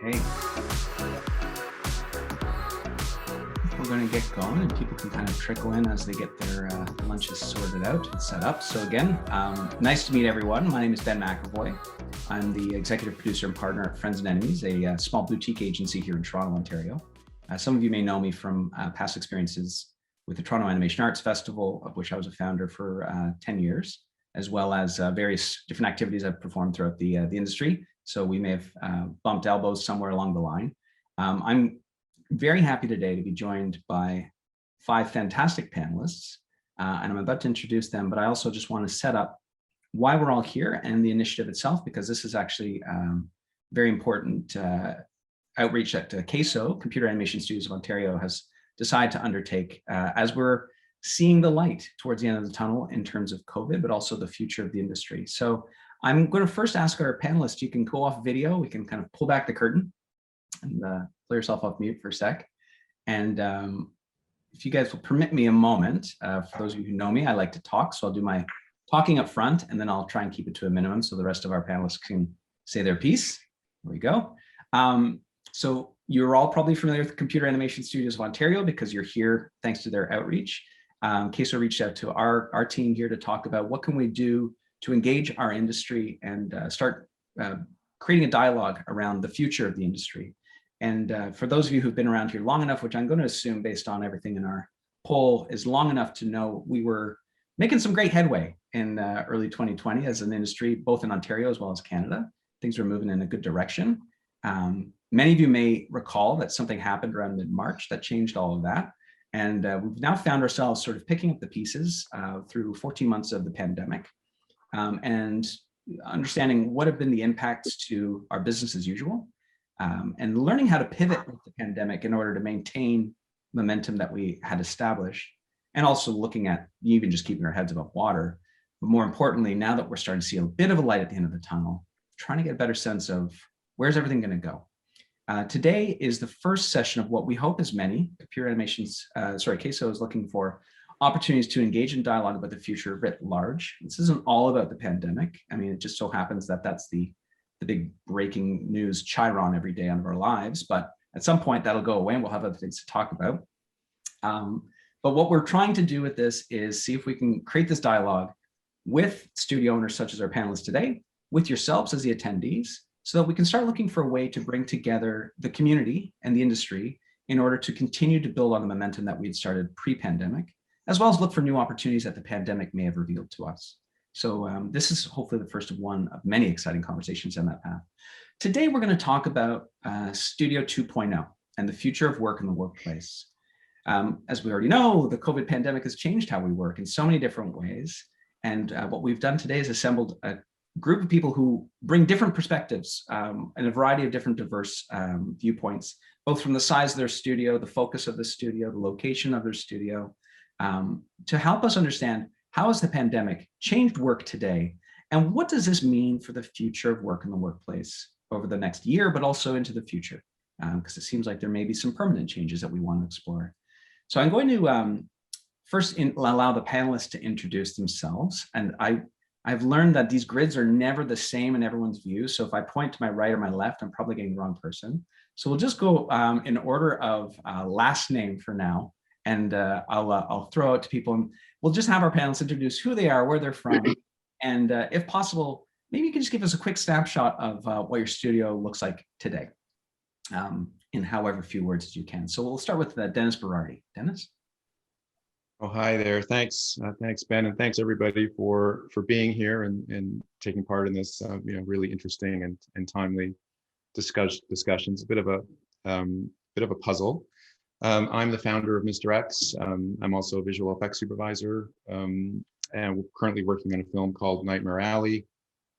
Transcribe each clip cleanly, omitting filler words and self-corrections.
Okay, we're going to get going and people can kind of trickle in as they get their lunches sorted out and set up. So again, nice to meet everyone. My name is Ben McAvoy. I'm the executive producer and partner at Friends and Enemies, a small boutique agency here in Toronto, Ontario. Some of you may know me from past experiences with the Toronto Animation Arts Festival, of which I was a founder for 10 years, as well as various different activities I've performed throughout the industry. So we may have bumped elbows somewhere along the line. I'm very happy today to be joined by 5 fantastic panelists, and I'm about to introduce them, but I also just want to set up why we're all here and the initiative itself, because this is actually very important outreach that CASO, Computer Animation Studios of Ontario, has decided to undertake as we're seeing the light towards the end of the tunnel in terms of COVID, but also the future of the industry. So I'm going to first ask our panelists, you can go off video, we can kind of pull back the curtain and pull yourself off mute for a sec. And if you guys will permit me a moment, for those of you who know me, I like to talk, so I'll do my talking up front, and then I'll try and keep it to a minimum so the rest of our panelists can say their piece. There we go. So you're all probably familiar with Computer Animation Studios of Ontario because you're here thanks to their outreach. CASO reached out to our team here to talk about what can we do to engage our industry and start creating a dialogue around the future of the industry. And for those of you who've been around here long enough, which I'm going to assume based on everything in our poll is long enough to know we were making some great headway in early 2020 as an industry, both in Ontario as well as Canada. Things were moving in a good direction. Many of you may recall that something happened around mid-March that changed all of that. And we've now found ourselves sort of picking up the pieces through 14 months of the pandemic and understanding what have been the impacts to our business as usual and learning how to pivot with the pandemic in order to maintain momentum that we had established, and also looking at even just keeping our heads above water. But more importantly, now that we're starting to see a bit of a light at the end of the tunnel, trying to get a better sense of where's everything going to go. Today is the first session of what we hope is many. CASO is looking for opportunities to engage in dialogue about the future writ large. This isn't all about the pandemic. I mean, it just so happens that that's the big breaking news chyron every day of our lives, but at some point that'll go away and we'll have other things to talk about. But what we're trying to do with this is see if we can create this dialogue with studio owners such as our panelists today, with yourselves as the attendees, so that we can start looking for a way to bring together the community and the industry in order to continue to build on the momentum that we had started pre-pandemic, as well as look for new opportunities that the pandemic may have revealed to us. So this is hopefully the first of one of many exciting conversations on that path. Today, we're going to talk about Studio 2.0 and the future of work in the workplace. As we already know, the COVID pandemic has changed how we work in so many different ways. And what we've done today is assembled a group of people who bring different perspectives and a variety of different diverse viewpoints, both from the size of their studio, the focus of the studio, the location of their studio, to help us understand how has the pandemic changed work today, and what does this mean for the future of work in the workplace over the next year, but also into the future, because it seems like there may be some permanent changes that we want to explore. So I'm going to first allow the panelists to introduce themselves, and I've learned that these grids are never the same in everyone's view. So if I point to my right or my left, I'm probably getting the wrong person. So we'll just go in order of last name for now. And I'll throw out to people and we'll just have our panelists introduce who they are, where they're from. And if possible, maybe you can just give us a quick snapshot of what your studio looks like today in however few words as you can. So we'll start with Dennis Berardi. Dennis? Oh, hi there. Thanks. Thanks, Ben. And thanks everybody for being here and taking part in this really interesting and timely discussions. A bit of a puzzle. I'm the founder of Mr. X. I'm also a visual effects supervisor, and we're currently working on a film called Nightmare Alley.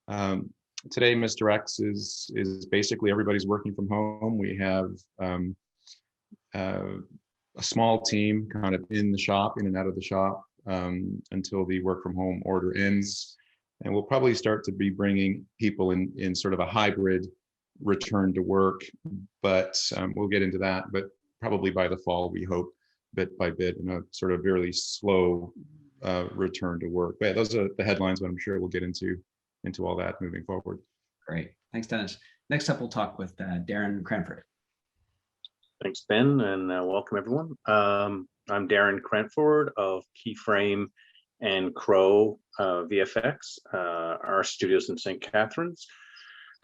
Today, Mr. X is basically everybody's working from home. We have a small team kind of in and out of the shop until the work from home order ends. And we'll probably start to be bringing people in sort of a hybrid return to work, but we'll get into that. But probably by the fall, we hope, bit by bit, in a sort of really slow return to work. But yeah, those are the headlines, but I'm sure we'll get into all that moving forward. Great. Thanks, Dennis. Next up, we'll talk with Darren Cranford. Thanks, Ben, and welcome everyone. I'm Darren Cranford of Keyframe and Crow VFX. Our studio's in St. Catharines.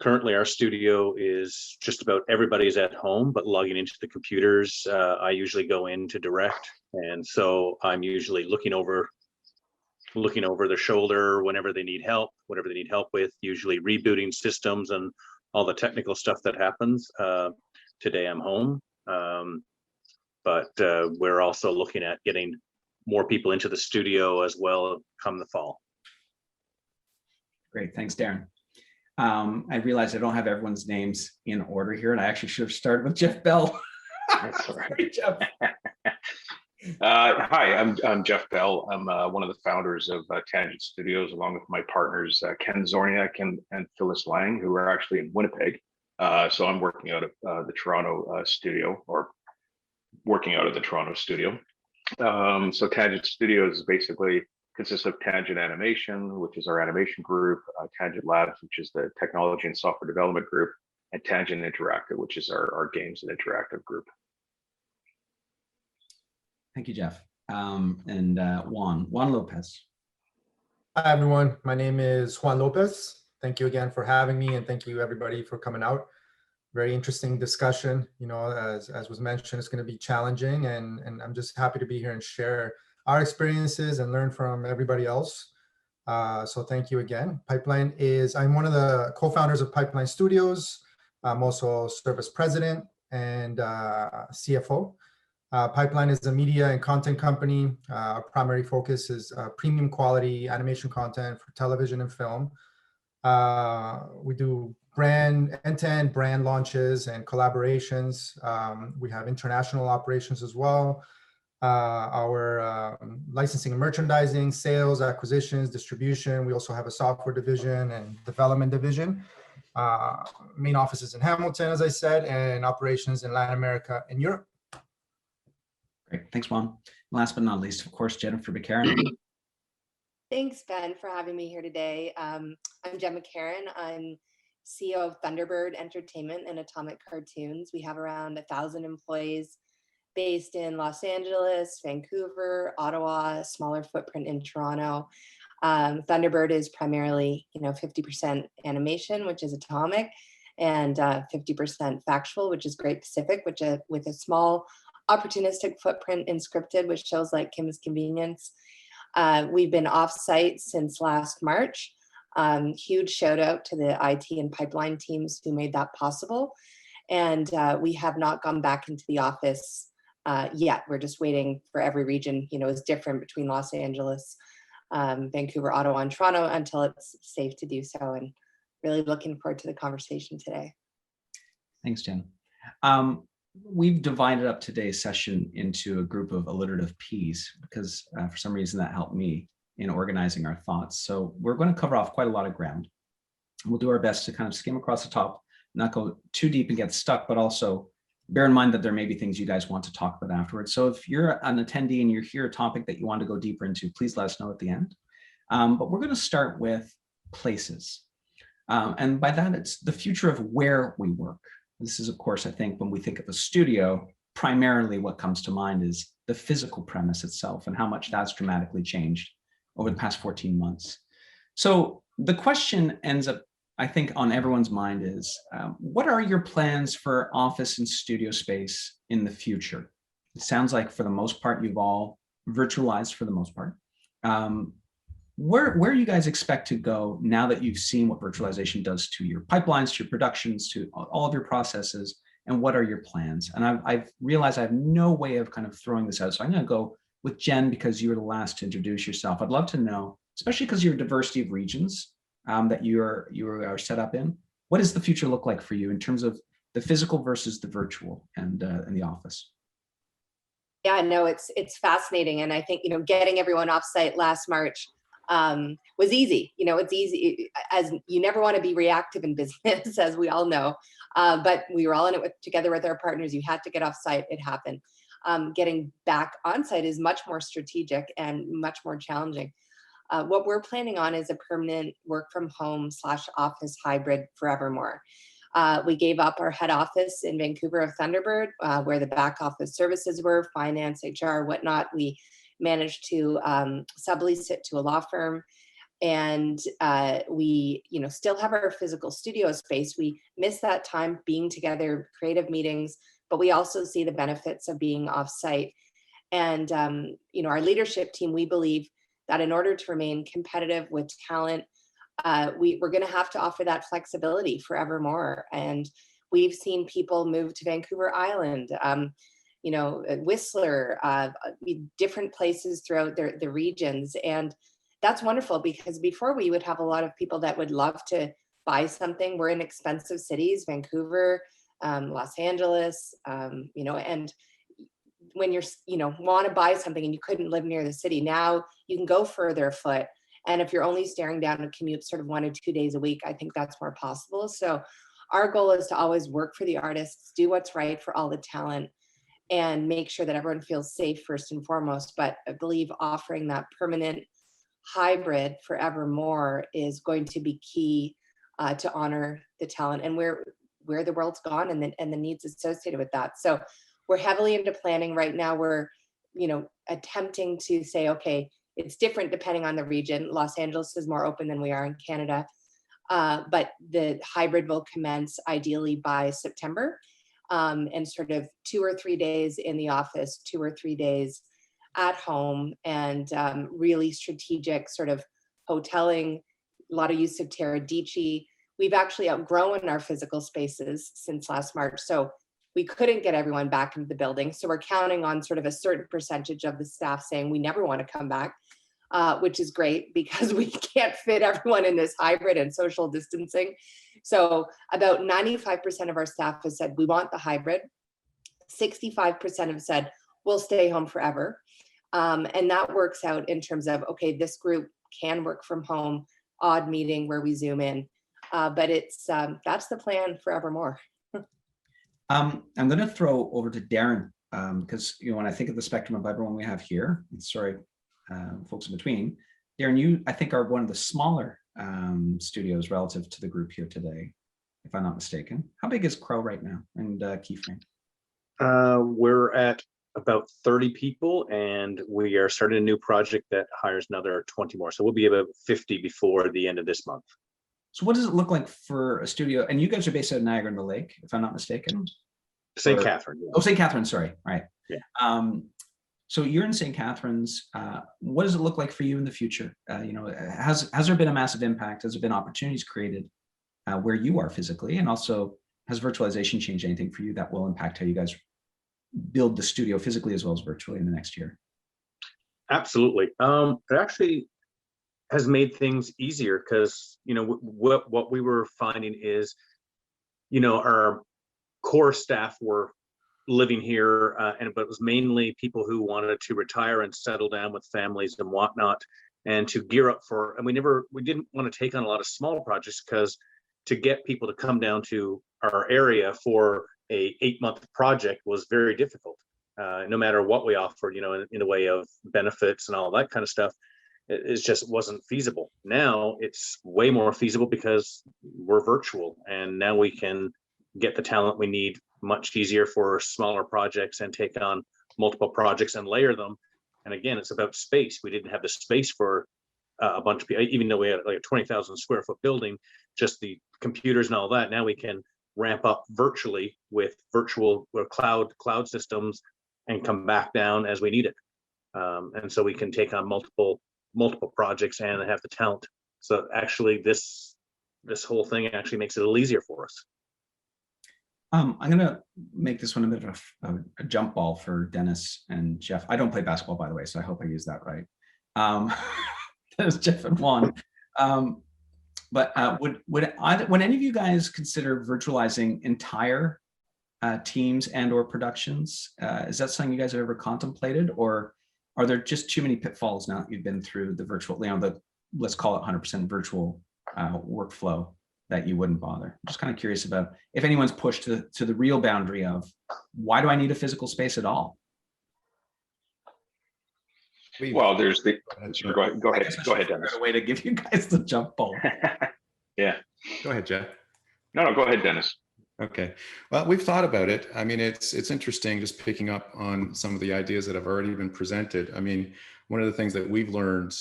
Currently, our studio is just about everybody's at home, but logging into the computers, I usually go in to direct, and so I'm usually looking over their shoulder whenever they need help, whatever they need help with, usually rebooting systems and all the technical stuff that happens. Today I'm home, but we're also looking at getting more people into the studio as well come the fall. Great, thanks, Darren. I realize I don't have everyone's names in order here, and I actually should have started with Jeff Bell. That's all right. Sorry, Jeff. Hi, I'm Jeff Bell. I'm one of the founders of Tangent Studios, along with my partners Ken Zorniak and Phyllis Lang, who are actually in Winnipeg. So I'm working out of the Toronto studio, or working out of the Toronto studio. So Tangent Studios basically consists of Tangent Animation, which is our animation group, Tangent Labs, which is the technology and software development group, and Tangent Interactive, which is our games and interactive group. Thank you, Jeff. And Juan Lopez. Hi, everyone. My name is Juan Lopez. Thank you again for having me, and thank you everybody for coming out. Very interesting discussion. You know, as was mentioned, it's going to be challenging, and I'm just happy to be here and share our experiences and learn from everybody else. So thank you again. I'm one of the co-founders of Pipeline Studios. I'm also service president and CFO. Pipeline is a media and content company. Our primary focus is premium quality animation content for television and film. We do end-to-end brand launches and collaborations. We have international operations as well. Our licensing and merchandising, sales, acquisitions, distribution. We also have a software division and development division. Main offices in Hamilton, as I said, and operations in Latin America and Europe. Great, thanks, Juan. Last but not least, of course, Jennifer McCarran. Thanks, Ben, for having me here today. I'm Jen McCarran. I'm CEO of Thunderbird Entertainment and Atomic Cartoons. We have around 1,000 employees based in Los Angeles, Vancouver, Ottawa, a smaller footprint in Toronto. Thunderbird is primarily, 50% animation, which is Atomic, and 50% factual, which is Great Pacific, which with a small opportunistic footprint in scripted, which shows like Kim's Convenience. We've been off-site since last March. Huge shout out to the IT and pipeline teams who made that possible. And we have not gone back into the office yet. We're just waiting for every region, is different between Los Angeles, Vancouver, Ottawa, and Toronto until it's safe to do so. And really looking forward to the conversation today. Thanks, Jen. We've divided up today's session into a group of alliterative Ps because for some reason that helped me in organizing our thoughts. So we're going to cover off quite a lot of ground. We'll do our best to kind of skim across the top, not go too deep and get stuck, but also bear in mind that there may be things you guys want to talk about afterwards. So if you're an attendee and you hear a topic that you want to go deeper into, please let us know at the end. But we're going to start with places. And by that, it's the future of where we work. This is, of course, I think when we think of a studio, primarily what comes to mind is the physical premise itself and how much that's dramatically changed over the past 14 months. So the question ends up, I think, on everyone's mind is, what are your plans for office and studio space in the future? It sounds like for the most part, you've all virtualized for the most part. Where do you guys expect to go now that you've seen what virtualization does to your pipelines, to your productions, to all of your processes, and what are your plans? And I've realized I have no way of kind of throwing this out. So I'm going to go with Jen because you were the last to introduce yourself. I'd love to know, especially because you're a diversity of regions that you are set up in. What does the future look like for you in terms of the physical versus the virtual and the office? Yeah, no, it's fascinating. And I think, getting everyone off site last March was easy. It's easy, as you never want to be reactive in business, as we all know. But we were all in it together with our partners. You had to get off site. It happened. Getting back on site is much more strategic and much more challenging. What we're planning on is a permanent work from home / office hybrid forevermore. We gave up our head office in Vancouver of Thunderbird, where the back office services were, finance, HR, whatnot. We managed to sublease it to a law firm. And we, still have our physical studio space. We miss that time being together, creative meetings, but we also see the benefits of being off-site. And, our leadership team, we believe that in order to remain competitive with talent, we're going to have to offer that flexibility forevermore. And we've seen people move to Vancouver Island, Whistler, different places throughout the regions. And that's wonderful, because before we would have a lot of people that would love to buy something. We're in expensive cities, Vancouver, Los Angeles, and when you're, want to buy something and you couldn't live near the city, now you can go further afoot. And if you're only staring down a commute sort of 1 or 2 days a week, I think that's more possible. So our goal is to always work for the artists, do what's right for all the talent, and make sure that everyone feels safe first and foremost. But I believe offering that permanent hybrid forevermore is going to be key to honor the talent and where the world's gone and the needs associated with that. So we're heavily into planning right now. We're, attempting to say, okay, it's different depending on the region. Los Angeles is more open than we are in Canada, but the hybrid will commence ideally by September, and sort of 2 or 3 days in the office, 2 or 3 days at home, and really strategic sort of hoteling, a lot of use of Teradici. We've actually outgrown our physical spaces since last March, so we couldn't get everyone back into the building. So we're counting on sort of a certain percentage of the staff saying we never want to come back, which is great because we can't fit everyone in this hybrid and social distancing. So about 95% of our staff has said we want the hybrid. 65% have said we'll stay home forever. And that works out in terms of, okay, this group can work from home, odd meeting where we Zoom in, but it's that's the plan forevermore. I'm going to throw over to Darren, because when I think of the spectrum of everyone we have here, and sorry, folks in between, Darren, you I think are one of the smaller studios relative to the group here today, if I'm not mistaken. How big is Crow right now and Keyframe? We're at about 30 people, and we are starting a new project that hires another 20 more. So we'll be about 50 before the end of this month. So what does it look like for a studio? And you guys are based out of Niagara-on-the-Lake, if I'm not mistaken. St. Catherine. Yeah. Oh, St. Catherine, sorry. Right. Yeah. So you're in St. Catharines. What does it look like for you in the future? Has there been a massive impact? Has there been opportunities created where you are physically? And also, has virtualization changed anything for you that will impact how you guys build the studio physically as well as virtually in the next year? Absolutely. It actually has made things easier because, what we were finding is, our core staff were living here, but it was mainly people who wanted to retire and settle down with families and whatnot, and to gear up for. And we didn't want to take on a lot of small projects because to get people to come down to our area for a 8-month project was very difficult. No matter what we offered, in the way of benefits and all that kind of stuff, it just wasn't feasible. Now it's way more feasible because we're virtual, and now we can get the talent we need much easier for smaller projects and take on multiple projects and layer them. And again, it's about space. We didn't have the space for a bunch of people, even though we had like a 20,000 square foot building, just the computers and all that. Now we can ramp up virtually with virtual or cloud systems and come back down as we need it. And so we can take on multiple projects and have the talent. So actually this whole thing actually makes it a little easier for us. I'm going to make this one a bit of a jump ball for Dennis and Jeff. I don't play basketball, by the way, so I hope I use that right. That was Jeff and Juan. But would any of you guys consider virtualizing entire teams and or productions? Is that something you guys have ever contemplated, or are there just too many pitfalls now that you've been through the virtual, let's call it 100% virtual workflow, that you wouldn't bother? I'm just kind of curious about if anyone's pushed to the real boundary of why do I need a physical space at all? Well, there's the sure, go ahead, Dennis. A way to give you guys the jump ball. Yeah, Go ahead, Jeff. No, go ahead, Dennis. Okay. Well, we've thought about it. I mean, it's interesting just picking up on some of the ideas that have already been presented. I mean, one of the things that we've learned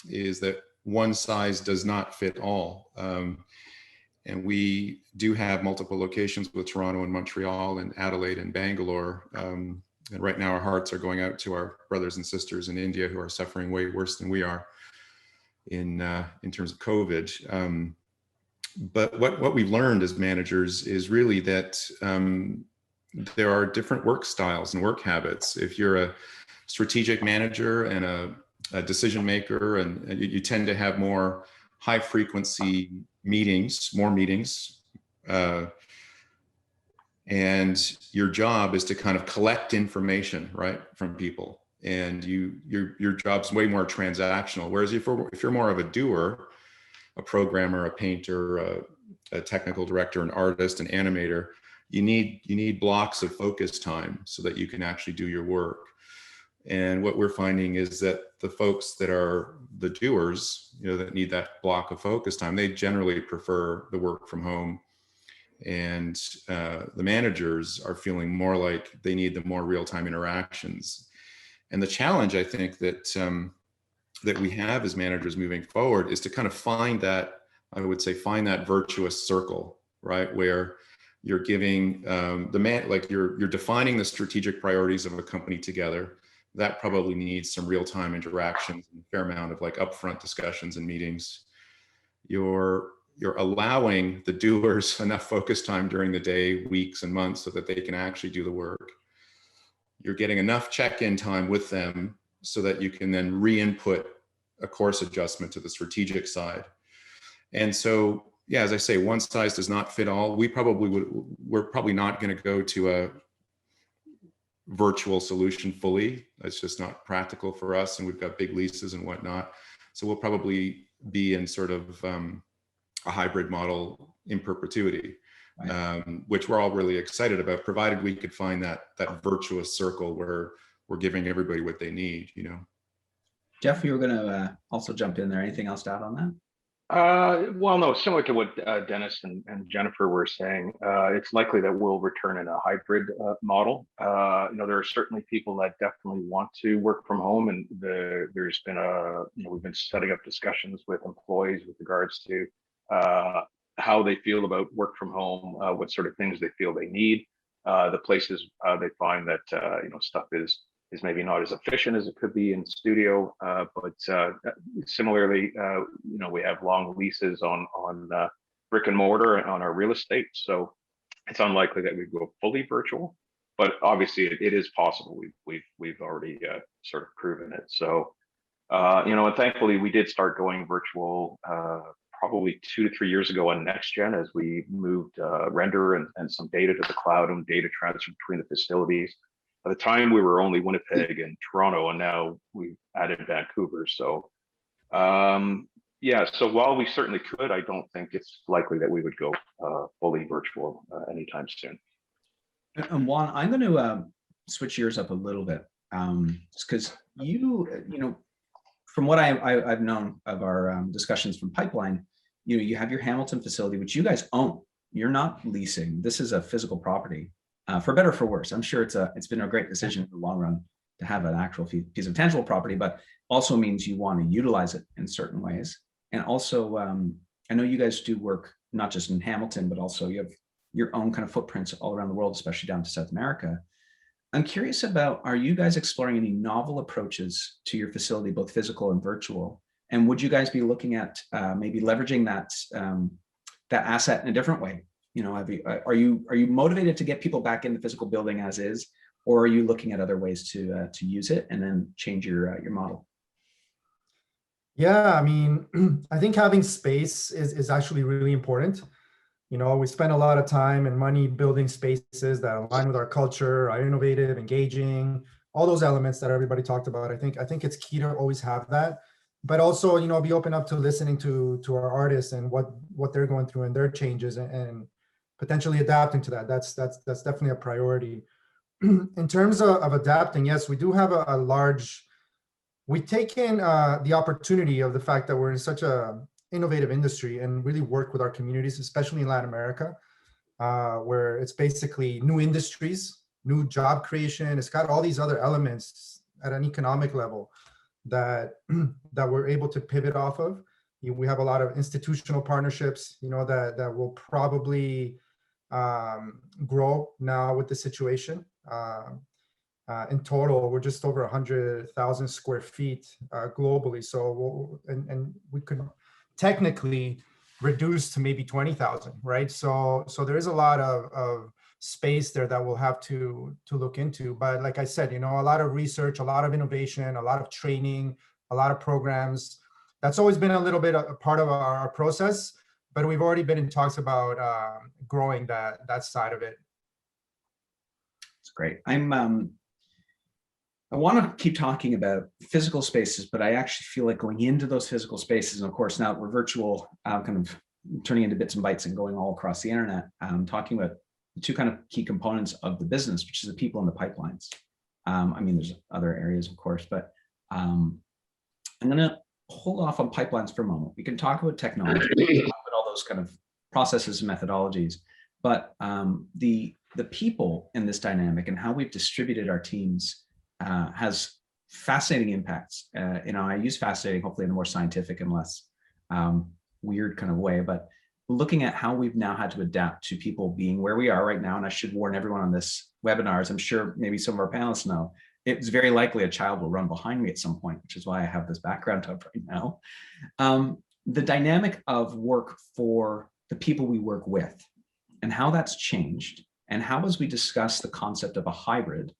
is that one size does not fit all. And we do have multiple locations with Toronto and Montreal and Adelaide and Bangalore. And right now our hearts are going out to our brothers and sisters in India who are suffering way worse than we are in terms of COVID. But what we've learned as managers is really that there are different work styles and work habits. If you're a strategic manager and a decision maker, and you tend to have more high frequency meetings, more meetings, and your job is to kind of collect information, right, from people. And your job's way more transactional. Whereas if you're more of a doer, a programmer, a painter, a technical director, an artist, an animator, you need blocks of focus time so that you can actually do your work. And what we're finding is that the folks that are the doers, that need that block of focus time, they generally prefer the work from home. And the managers are feeling more like they need the more real-time interactions. And the challenge, I think, that we have as managers moving forward is to kind of find that, I would say, find that virtuous circle, right? Where you're giving you're defining the strategic priorities of a company together. That probably needs some real-time interactions and a fair amount of like upfront discussions and meetings. You're allowing the doers enough focus time during the day, weeks and months so that they can actually do the work. You're getting enough check-in time with them so that you can then re-input a course adjustment to the strategic side. And so, yeah, as I say, one size does not fit all. We're probably not going to go to a virtual solution fully. It's just not practical for us, and we've got big leases and whatnot. So we'll probably be in sort of a hybrid model in perpetuity, right. Which we're all really excited about, provided we could find that virtuous circle where we're giving everybody what they need, Jeff, you were going to also jump in there. Anything else to add on that? Well, no, similar to what Dennis and Jennifer were saying, it's likely that we'll return in a hybrid model. There are certainly people that definitely want to work from home, and there's been we've been setting up discussions with employees with regards to how they feel about work from home, what sort of things they feel they need, the places they find that stuff is maybe not as efficient as it could be in studio, but similarly, we have long leases on brick and mortar on our real estate, so it's unlikely that we go fully virtual. But obviously, it is possible. We've already sort of proven it. So, and thankfully, we did start going virtual probably 2 to 3 years ago on NextGen as we moved render and some data to the cloud and data transfer between the facilities. By the time we were only Winnipeg and Toronto, and now we've added Vancouver. So, so while we certainly could, I don't think it's likely that we would go fully virtual anytime soon. And Juan, I'm going to switch gears up a little bit, just because from what I've known of our discussions from Pipeline, you have your Hamilton facility, which you guys own. You're not leasing. This is a physical property. For better or for worse, I'm sure it's been a great decision in the long run to have an actual piece of tangible property, but also means you want to utilize it in certain ways. And also, I know you guys do work not just in Hamilton, but also you have your own kind of footprints all around the world, especially down to South America. I'm curious about, are you guys exploring any novel approaches to your facility, both physical and virtual? And would you guys be looking at maybe leveraging that asset in a different way? Are you motivated to get people back in the physical building as is, or are you looking at other ways to use it and then change your model? Yeah, I mean, I think having space is actually really important. We spend a lot of time and money building spaces that align with our culture, are innovative, engaging, all those elements that everybody talked about. I think it's key to always have that, but also, be open up to listening to our artists and what they're going through and their changes and potentially adapting to that. That's definitely a priority. In terms of adapting, yes, we do have we've taken the opportunity of the fact that we're in such a innovative industry and really work with our communities, especially in Latin America, where it's basically new industries, new job creation. It's got all these other elements at an economic level that that we're able to pivot off of. We have a lot of institutional partnerships, that will probably grow now with the situation. In total, we're just over 100,000 square feet globally. So, and we could technically reduce to maybe 20,000, right? So there is a lot of space there that we'll have to look into. But like I said, a lot of research, a lot of innovation, a lot of training, a lot of programs. That's always been a little bit a part of our process, but we've already been in talks about growing that side of it. It's great. I want to keep talking about physical spaces, but I actually feel like going into those physical spaces, and of course now we're virtual, kind of turning into bits and bytes and going all across the internet, talking about the two kind of key components of the business, which is the people and the pipelines. I mean, there's other areas, of course, but I'm going to hold off on pipelines for a moment. We can talk about technology, talk about all those kind of processes and methodologies, but the people in this dynamic and how we've distributed our teams has fascinating impacts. I use fascinating, hopefully in a more scientific and less weird kind of way, but looking at how we've now had to adapt to people being where we are right now. And I should warn everyone on this webinar, as I'm sure maybe some of our panelists know, it's very likely a child will run behind me at some point, which is why I have this background up right now. The dynamic of work for the people we work with and how that's changed, and how, as we discuss the concept of a hybrid,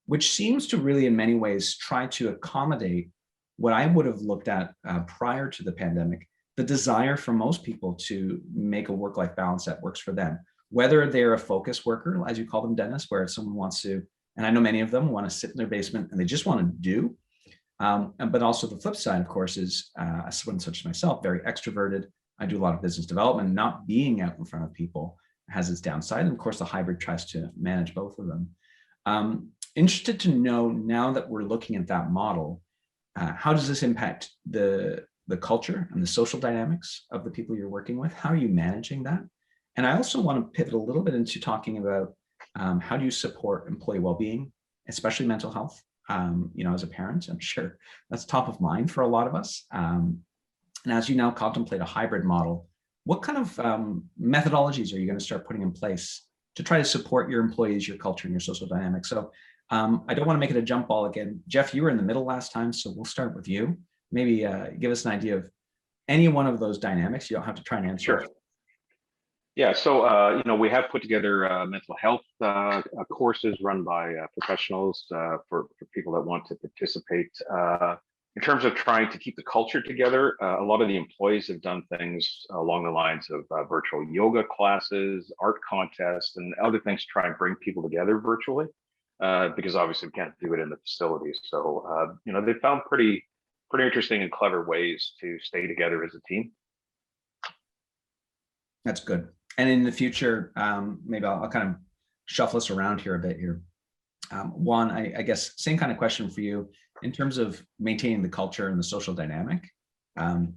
which seems to really in many ways try to accommodate what I would have looked at prior to the pandemic, the desire for most people to make a work-life balance that works for them, whether they're a focus worker, as you call them, Dennis, where someone wants to, and I know many of them want to sit in their basement and they just want to do, but also the flip side, of course, is someone such as myself, very extroverted. I do a lot of business development. Not being out in front of people has its downside. And of course, the hybrid tries to manage both of them. Interested to know, now that we're looking at that model, how does this impact the culture and the social dynamics of the people you're working with? How are you managing that? And I also want to pivot a little bit into talking about how do you support employee well-being, especially mental health. As a parent, I'm sure that's top of mind for a lot of us. And as you now contemplate a hybrid model, what kind of methodologies are you going to start putting in place to try to support your employees, your culture, and your social dynamics? So I don't want to make it a jump ball again. Jeff, you were in the middle last time, so we'll start with you. Maybe give us an idea of any one of those dynamics. You don't have to try and answer. Sure. Yeah, so we have put together mental health courses run by professionals for people that want to participate. In terms of trying to keep the culture together, a lot of the employees have done things along the lines of virtual yoga classes, art contests, and other things to try and bring people together virtually, because obviously we can't do it in the facilities. So, they found pretty interesting and clever ways to stay together as a team. That's good. And in the future, maybe I'll kind of shuffle us around here a bit here. Juan, I guess same kind of question for you in terms of maintaining the culture and the social dynamic.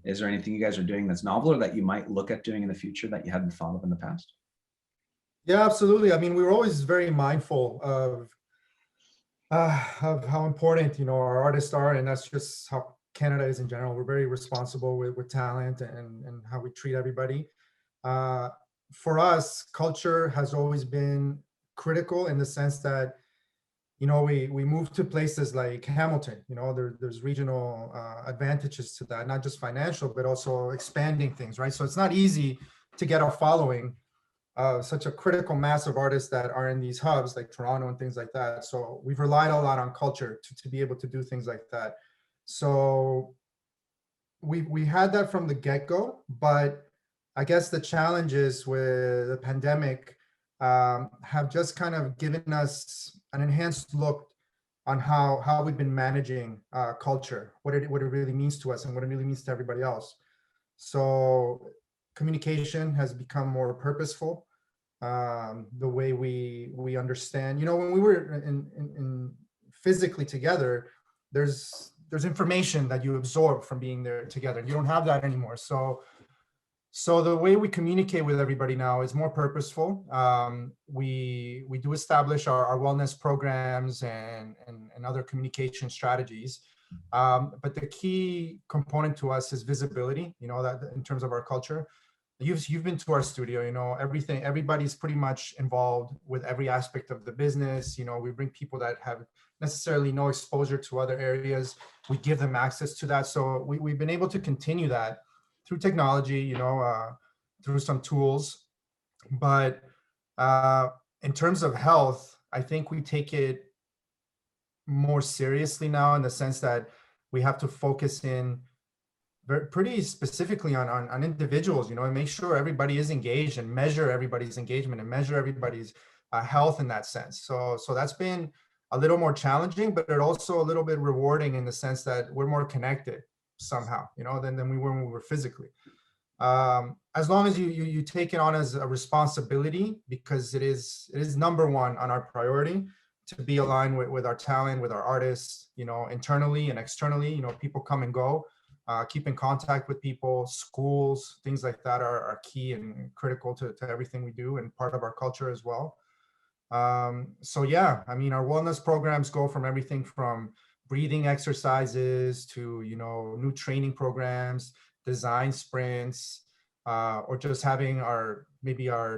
Is there anything you guys are doing that's novel or that you might look at doing in the future that you hadn't thought of in the past? Yeah, absolutely. I mean, we were always very mindful of how important, our artists are, and that's just how Canada is in general. We're very responsible with talent and how we treat everybody. For us, culture has always been critical in the sense that, we move to places like Hamilton, there's regional advantages to that, not just financial, but also expanding things, right? So it's not easy to get a following of such a critical mass of artists that are in these hubs like Toronto and things like that. So we've relied a lot on culture to be able to do things like that. So we had that from the get-go, but I guess the challenges with the pandemic have just kind of given us an enhanced look on how we've been managing culture, what it really means to us and what it really means to everybody else. So communication has become more purposeful. The way we understand, when we were in physically together, there's information that you absorb from being there together. You don't have that anymore. So So the way we communicate with everybody now is more purposeful. We do establish our wellness programs and other communication strategies. But the key component to us is visibility, that in terms of our culture. You've been to our studio, everybody's pretty much involved with every aspect of the business. We bring people that have necessarily no exposure to other areas. We give them access to that. So we've been able to continue that through technology, through some tools. But in terms of health, I think we take it more seriously now, in the sense that we have to focus in pretty specifically on individuals, and make sure everybody is engaged, and measure everybody's engagement, and measure everybody's health in that sense. So that's been a little more challenging, but it also a little bit rewarding, in the sense that we're more connected somehow, than we were when we were physically. As long as you take it on as a responsibility, because it is number one on our priority, to be aligned with our talent, with our artists, internally and externally. People come and go. Keep in contact with people, schools, things like that are key and critical to everything we do, and part of our culture as well. So yeah, our wellness programs go from everything from breathing exercises to, new training programs, design sprints, or just having our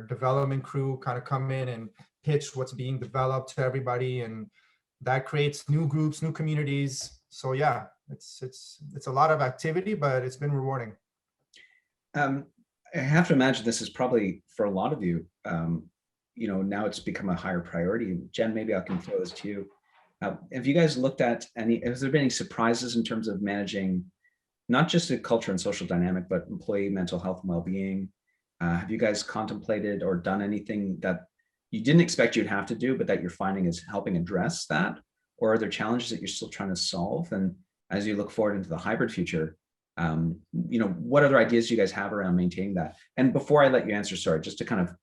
development crew kind of come in and pitch what's being developed to everybody. And that creates new groups, new communities. So yeah, it's a lot of activity, but it's been rewarding. I have to imagine this is probably for a lot of you, now it's become a higher priority. Jen, maybe I can throw this to you. Have you guys looked at has there been any surprises in terms of managing not just the culture and social dynamic, but employee mental health and well-being? Have you guys contemplated or done anything that you didn't expect you'd have to do, but that you're finding is helping address that? Or are there challenges that you're still trying to solve? And as you look forward into the hybrid future, what other ideas do you guys have around maintaining that? And before I let you answer, sorry, just to kind of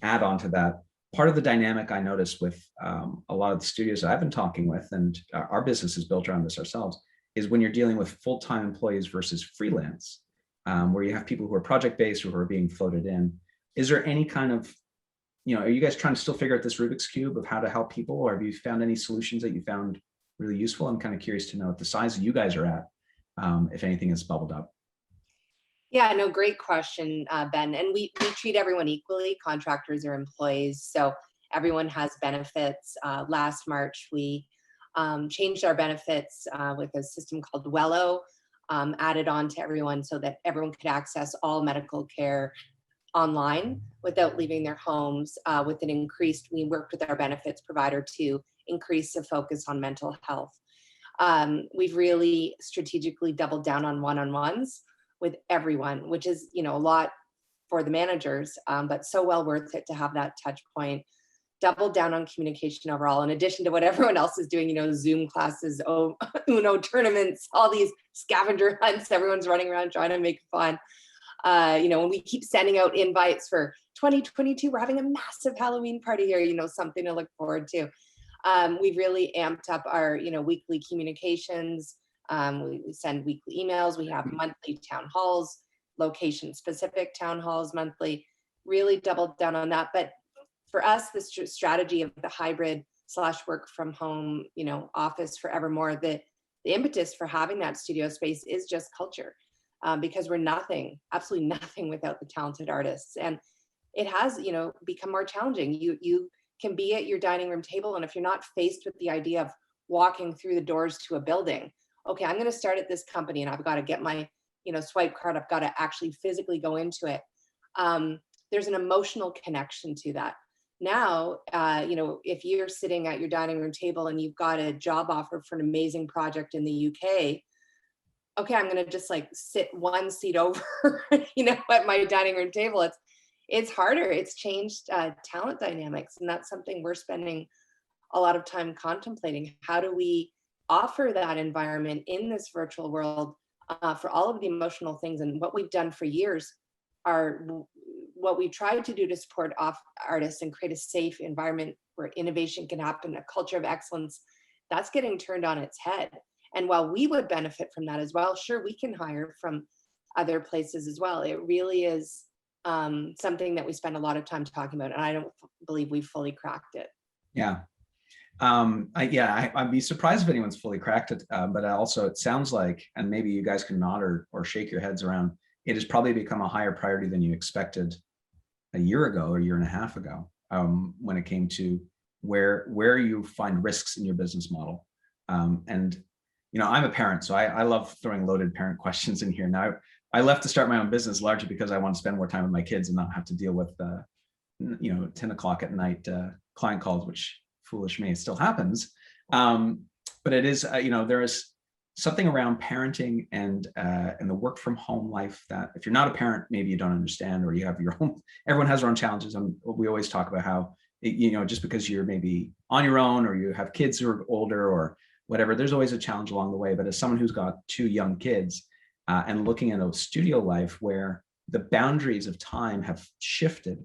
add on to that, part of the dynamic I noticed with a lot of the studios that I've been talking with, and our business is built around this ourselves, is when you're dealing with full-time employees versus freelance, where you have people who are project-based or who are being floated in. Is there any kind of, are you guys trying to still figure out this Rubik's Cube of how to help people, or have you found any solutions that you found really useful? I'm kind of curious to know at the size you guys are at, if anything has bubbled up. Yeah, no, great question, Ben. And we treat everyone equally, contractors or employees. So everyone has benefits. Last March, we changed our benefits with a system called Wello, added on to everyone so that everyone could access all medical care online without leaving their homes. We worked with our benefits provider to increase the focus on mental health. We've really strategically doubled down on one-on-ones with everyone, which is, a lot for the managers, but so well worth it to have that touch point. Double down on communication overall, in addition to what everyone else is doing, Zoom classes, Uno tournaments, all these scavenger hunts, everyone's running around trying to make fun. When we keep sending out invites for 2022, we're having a massive Halloween party here, something to look forward to. We've really amped up our, weekly communications. We send weekly emails. We have monthly town halls, location-specific town halls monthly, really doubled down on that. But for us, the strategy of the hybrid / work from home, office forevermore, the impetus for having that studio space is just culture, because we're nothing, absolutely nothing without the talented artists. And it has, become more challenging. You can be at your dining room table, and if you're not faced with the idea of walking through the doors to a building, okay, I'm going to start at this company and I've got to get my, swipe card. I've got to actually physically go into it. There's an emotional connection to that. Now, if you're sitting at your dining room table and you've got a job offer for an amazing project in the UK, okay, I'm going to just sit one seat over, at my dining room table. It's harder. It's changed talent dynamics. And that's something we're spending a lot of time contemplating. How do we offer that environment in this virtual world for all of the emotional things? And what we've done for years are what we tried to do to support artists and create a safe environment where innovation can happen, a culture of excellence, that's getting turned on its head. And while we would benefit from that as well, sure, we can hire from other places as well. It really is something that we spend a lot of time talking about, and I don't believe we've fully cracked it. Yeah. I'd be surprised if anyone's fully cracked it, but also it sounds like, and maybe you guys can nod or shake your heads around, it has probably become a higher priority than you expected a year ago or a year and a half ago, when it came to where you find risks in your business model. And I'm a parent, so I love throwing loaded parent questions in here. Now, I left to start my own business largely because I want to spend more time with my kids and not have to deal with 10 o'clock at night client calls, which foolish me, it still happens. But it is, there is something around parenting and the work from home life that if you're not a parent, maybe you don't understand, or you have your own, everyone has their own challenges. And we always talk about how, just because you're maybe on your own or you have kids who are older or whatever, there's always a challenge along the way. But as someone who's got 2 young kids and looking at a studio life where the boundaries of time have shifted,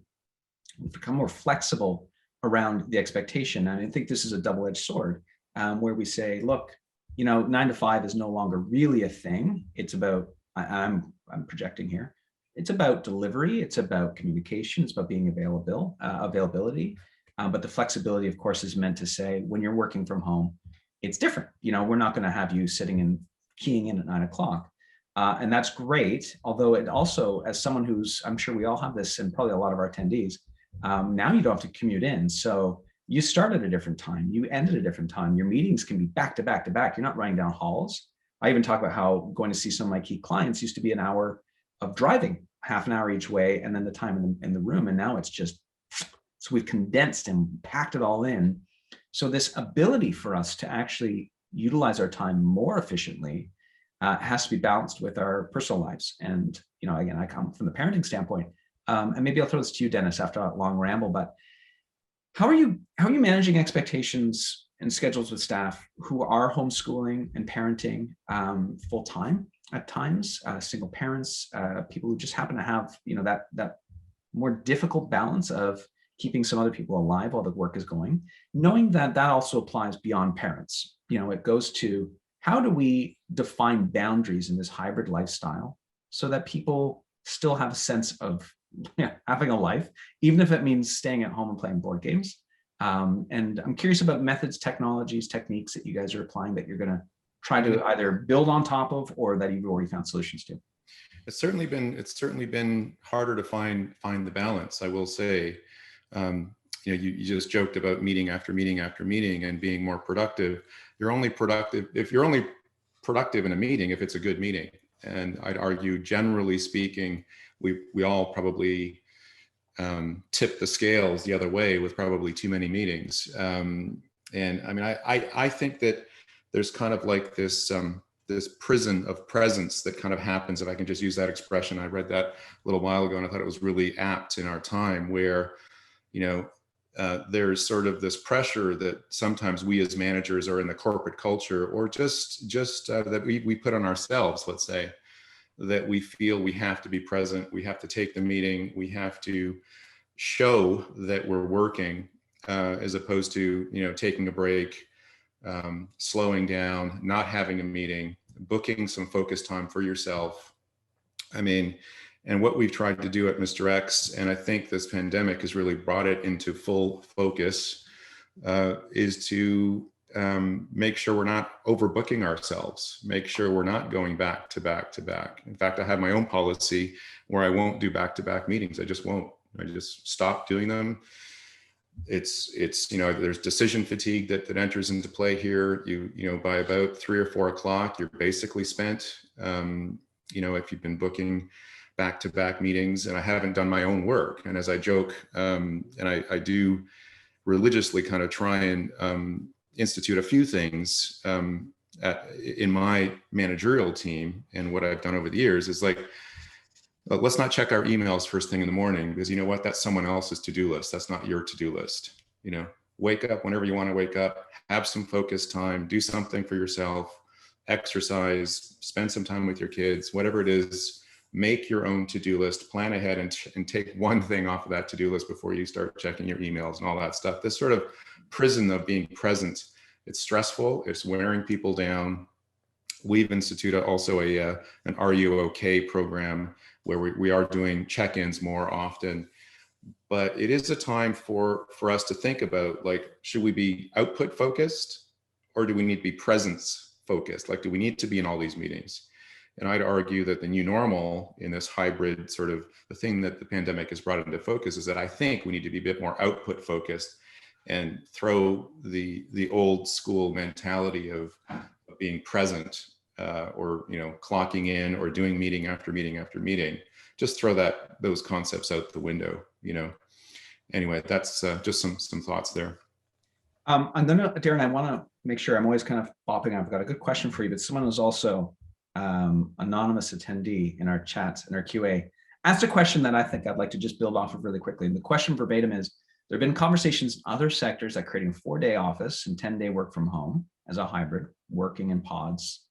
become more flexible around the expectation. And I think this is a double-edged sword, where we say, look, 9 to 5 is no longer really a thing. It's about, I'm projecting here, it's about delivery, it's about communication, it's about being availability. But the flexibility, of course, is meant to say when you're working from home, it's different. We're not going to have you sitting and keying in at 9 o'clock. And that's great. Although it also, as someone who's, I'm sure we all have this, and probably a lot of our attendees, now you don't have to commute in. So you start at a different time, you end at a different time. Your meetings can be back to back to back. You're not running down halls. I even talk about how going to see some of my key clients used to be an hour of driving, half an hour each way, and then the time in the room. And now it's just, so we've condensed and packed it all in. So this ability for us to actually utilize our time more efficiently has to be balanced with our personal lives. And, again, I come from the parenting standpoint, and maybe I'll throw this to you, Dennis, after a long ramble, but how are you managing expectations and schedules with staff who are homeschooling and parenting full-time at times, single parents, people who just happen to have, that more difficult balance of keeping some other people alive while the work is going, knowing that that also applies beyond parents. It goes to, how do we define boundaries in this hybrid lifestyle so that people still have a sense of having a life, even if it means staying at home and playing board games? And I'm curious about methods, technologies, techniques that you guys are applying that you're going to try to either build on top of or that you've already found solutions to. It's certainly been harder to find the balance, I will say. You just joked about meeting after meeting after meeting and being more productive. You're only productive in a meeting if it's a good meeting. And I'd argue, generally speaking, we all probably tip the scales the other way with probably too many meetings. And I mean, I think that there's kind of like this prison of presence that kind of happens, if I can just use that expression. I read that a little while ago and I thought it was really apt in our time, where there's sort of this pressure that sometimes we as managers are in the corporate culture, or just that we put on ourselves, let's say, that we feel we have to be present, we have to take the meeting, we have to show that we're working, as opposed to, taking a break, slowing down, not having a meeting, booking some focus time for yourself. I mean, and what we've tried to do at Mr. X, and I think this pandemic has really brought it into full focus, is to make sure we're not overbooking ourselves, make sure we're not going back to back to back. In fact, I have my own policy where I won't do back-to-back meetings. I just won't. I just stop doing them. It's there's decision fatigue that enters into play here. By about 3 or 4 o'clock, you're basically spent. If you've been booking back-to-back meetings, and I haven't done my own work. And as I joke, and I do religiously kind of try and institute a few things in my managerial team. And what I've done over the years is like, let's not check our emails first thing in the morning, because you know what, that's someone else's to-do list. That's not your to-do list. Wake up whenever you want to wake up, have some focus time, do something for yourself, exercise, spend some time with your kids, whatever it is. Make your own to-do list, plan ahead, and take one thing off of that to-do list before you start checking your emails and all that stuff. This sort of prison of being present, it's stressful, it's wearing people down. we've instituted also an Are You OK program where we are doing check-ins more often. But it is a time for us to think about, like, should we be output focused or do we need to be presence focused? Like, do we need to be in all these meetings? And I'd argue that the new normal in this hybrid sort of, the thing that the pandemic has brought into focus is that I think we need to be a bit more output focused and throw the old school mentality of being present or, you know, clocking in or doing meeting after meeting after meeting. Just throw those concepts out the window, you know. Anyway, that's just some thoughts there. I'm gonna, Darren, I want to make sure I'm always kind of bopping. I've got a good question for you, but someone who's also anonymous attendee in our chats, in our QA, asked a question that I think I'd like to just build off of really quickly. And the question verbatim is, there have been conversations in other sectors that creating a 4-day office and 10-day work from home as a hybrid, working in pods.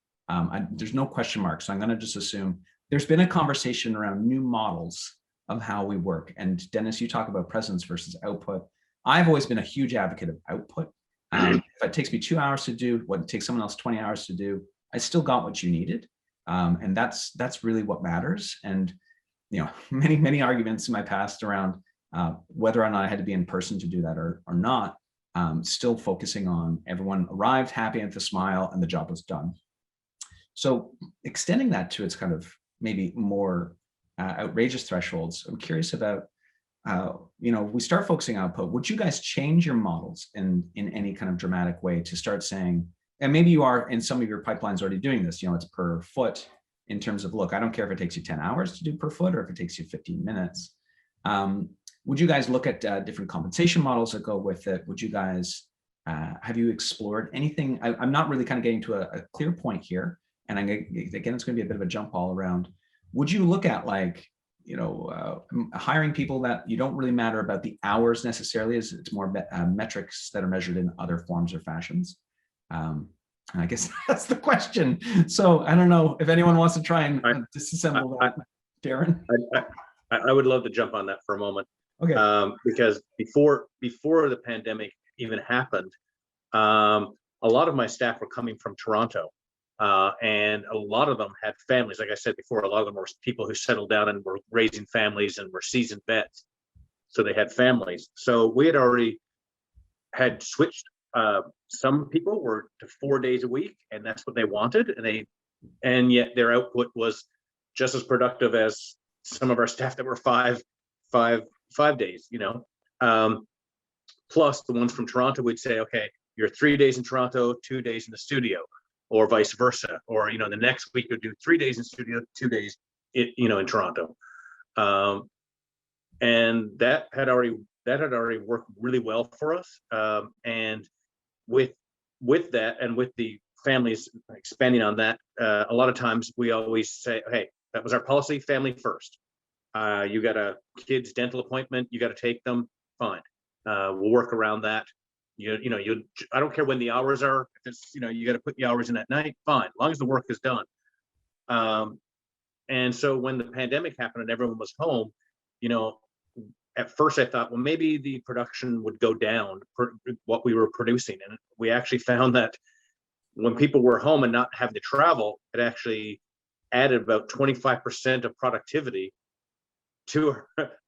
There's no question mark, so I'm going to just assume there's been a conversation around new models of how we work. And Dennis, you talk about presence versus output. I've always been a huge advocate of output. If it takes me 2 hours to do what it takes someone else 20 hours to do, I still got what you needed. And that's really what matters. And, you know, many arguments in my past around whether or not I had to be in person to do that or not, still focusing on everyone arrived happy and with a smile and the job was done. So extending that to its kind of maybe more outrageous thresholds, I'm curious about, you know, we start focusing on output. Would you guys change your models in any kind of dramatic way to start saying, and maybe you are in some of your pipelines already doing this, you know, it's per foot in terms of, look, I don't care if it takes you 10 hours to do per foot or if it takes you 15 minutes. Would you guys look at different compensation models that go with it? Would you guys, have you explored anything? I'm not really kind of getting to a clear point here. And again, it's going to be a bit of a jump ball around. Would you look at, like, you know, hiring people that you don't really matter about the hours necessarily, as it's more metrics that are measured in other forms or fashions? And I guess that's the question. So I don't know if anyone wants to try and disassemble that. Darren? I would love to jump on that for a moment. Okay. Because before the pandemic even happened, a lot of my staff were coming from Toronto. And a lot of them had families. Like I said before, a lot of them were people who settled down and were raising families and were seasoned vets. So they had families. So we had already had switched. Some people were to 4 days a week, and that's what they wanted. And yet their output was just as productive as some of our staff that were five days, you know. Plus the ones from Toronto would say, okay, you're 3 days in Toronto, 2 days in the studio, or vice versa. Or, you know, the next week you'll do 3 days in studio, 2 days, you know, in Toronto. And that had already worked really well for us. And with that, and with the families expanding on that, a lot of times we always say, hey, that was our policy, family first. You got a kid's dental appointment, you got to take them, fine. We'll work around that. You know, I don't care when the hours are. If it's, you know, you got to put the hours in at night, fine, as long as the work is done. And so when the pandemic happened and everyone was home, you know, at first I thought, well, maybe the production would go down for what we were producing. And we actually found that when people were home and not having to travel, it actually added about 25% of productivity to,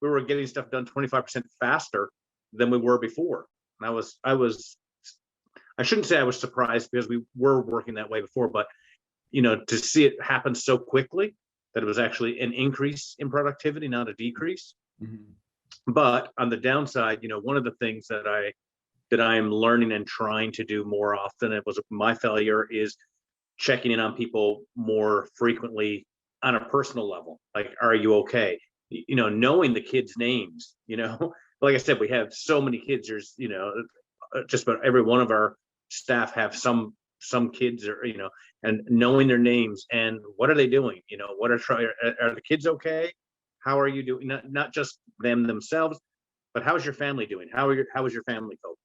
we were getting stuff done 25% faster than we were before. And I shouldn't say I was surprised, because we were working that way before, but, you know, to see it happen so quickly that it was actually an increase in productivity, not a decrease. Mm-hmm. But on the downside, you know, one of the things that I am learning and trying to do more often, it was my failure, is checking in on people more frequently on a personal level. Like, are you okay? You know, knowing the kids' names, you know, like I said, we have so many kids. There's, you know, just about every one of our staff have some kids, or, you know, and knowing their names and what are they doing? You know, are the kids okay? How are you doing? Not just them themselves, but how's your family doing? How is your family coping?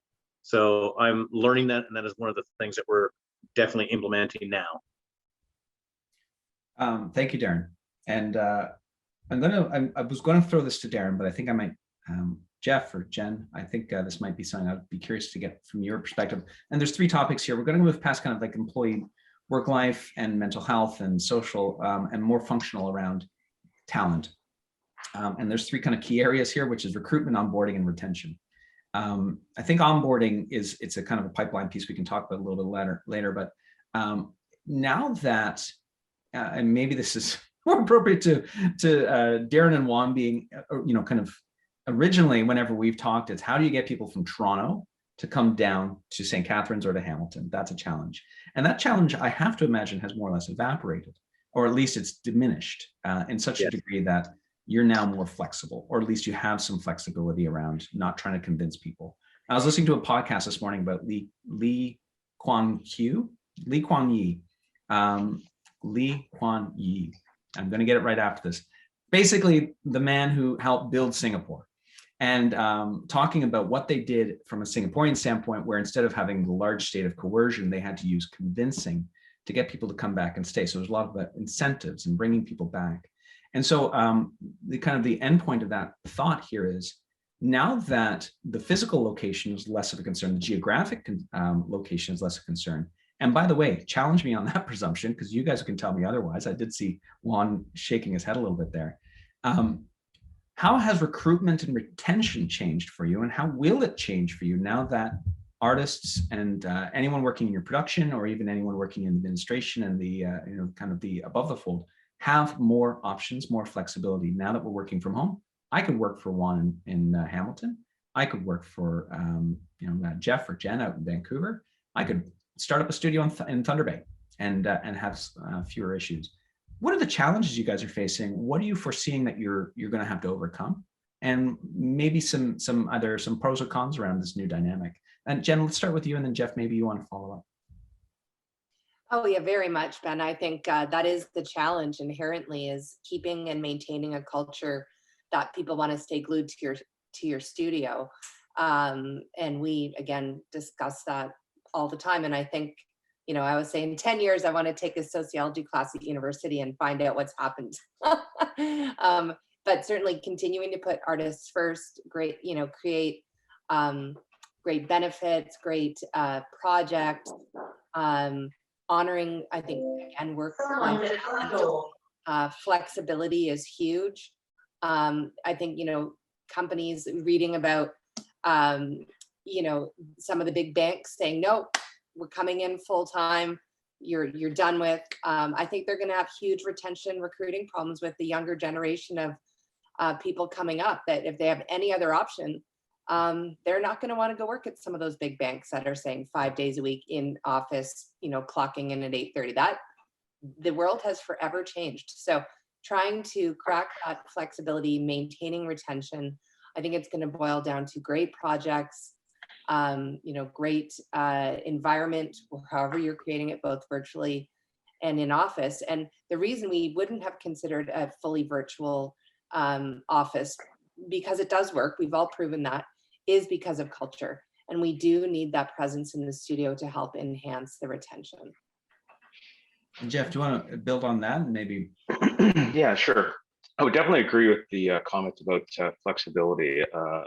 So I'm learning that, and that is one of the things that we're definitely implementing now. Thank you, Darren. And I was going to throw this to Darren, but I think I might, Jeff or Jen, I think this might be something I'd be curious to get from your perspective. And there's 3 topics here. We're going to move past kind of like employee work life and mental health and social and more functional around talent. And there's three kind of key areas here, which is recruitment, onboarding, and retention. I think onboarding it's a kind of a pipeline piece we can talk about a little bit later, but now that, and maybe this is more appropriate to Darren and Juan being, kind of originally, whenever we've talked, it's how do you get people from Toronto to come down to St. Catharines or to Hamilton? That's a challenge. And that challenge, I have to imagine, has more or less evaporated, or at least it's diminished in such a degree that you're now more flexible, or at least you have some flexibility around not trying to convince people. I was listening to a podcast this morning about Lee Kuan Yew. I'm going to get it right after this. Basically, the man who helped build Singapore, and talking about what they did from a Singaporean standpoint, where instead of having the large state of coercion, they had to use convincing to get people to come back and stay. So there's a lot of incentives and bringing people back. And so the kind of the end point of that thought here is, now that the physical location is less of a concern, the geographic location is less of a concern. And by the way, challenge me on that presumption, because you guys can tell me otherwise. I did see Juan shaking his head a little bit there. How has recruitment and retention changed for you, and how will it change for you now that artists and anyone working in your production, or even anyone working in administration and the kind of the above the fold, have more options, more flexibility now that we're working from home? I could work for Juan in Hamilton. I could work for Jeff or Jen out in Vancouver. I could start up a studio in Thunder Bay and have fewer issues. What are the challenges you guys are facing? What are you foreseeing that you're going to have to overcome? And maybe some pros or cons around this new dynamic. And Jen, let's start with you, and then Jeff, maybe you want to follow up. Oh yeah, very much, Ben. I think that is the challenge inherently, is keeping and maintaining a culture that people want to stay glued to your studio. And we, again, discuss that all the time. And I think, I was saying 10 years, I want to take a sociology class at university and find out what's happened. But certainly continuing to put artists first, create great benefits, great projects, honoring, I think, again, work flexibility is huge. I think, companies reading about, some of the big banks saying, no, we're coming in full time, you're done with. I think they're going to have huge retention, recruiting problems with the younger generation of people coming up, that if they have any other option, they're not going to want to go work at some of those big banks that are saying 5 days a week in office, clocking in at 8:30. That the world has forever changed. So trying to crack that flexibility, maintaining retention, I think it's going to boil down to great projects, great environment, or however you're creating it, both virtually and in office. And the reason we wouldn't have considered a fully virtual office, because it does work, we've all proven that, is because of culture. And we do need that presence in the studio to help enhance the retention. And Jeff, do you want to build on that and maybe? Yeah, sure. I would definitely agree with the comments about flexibility,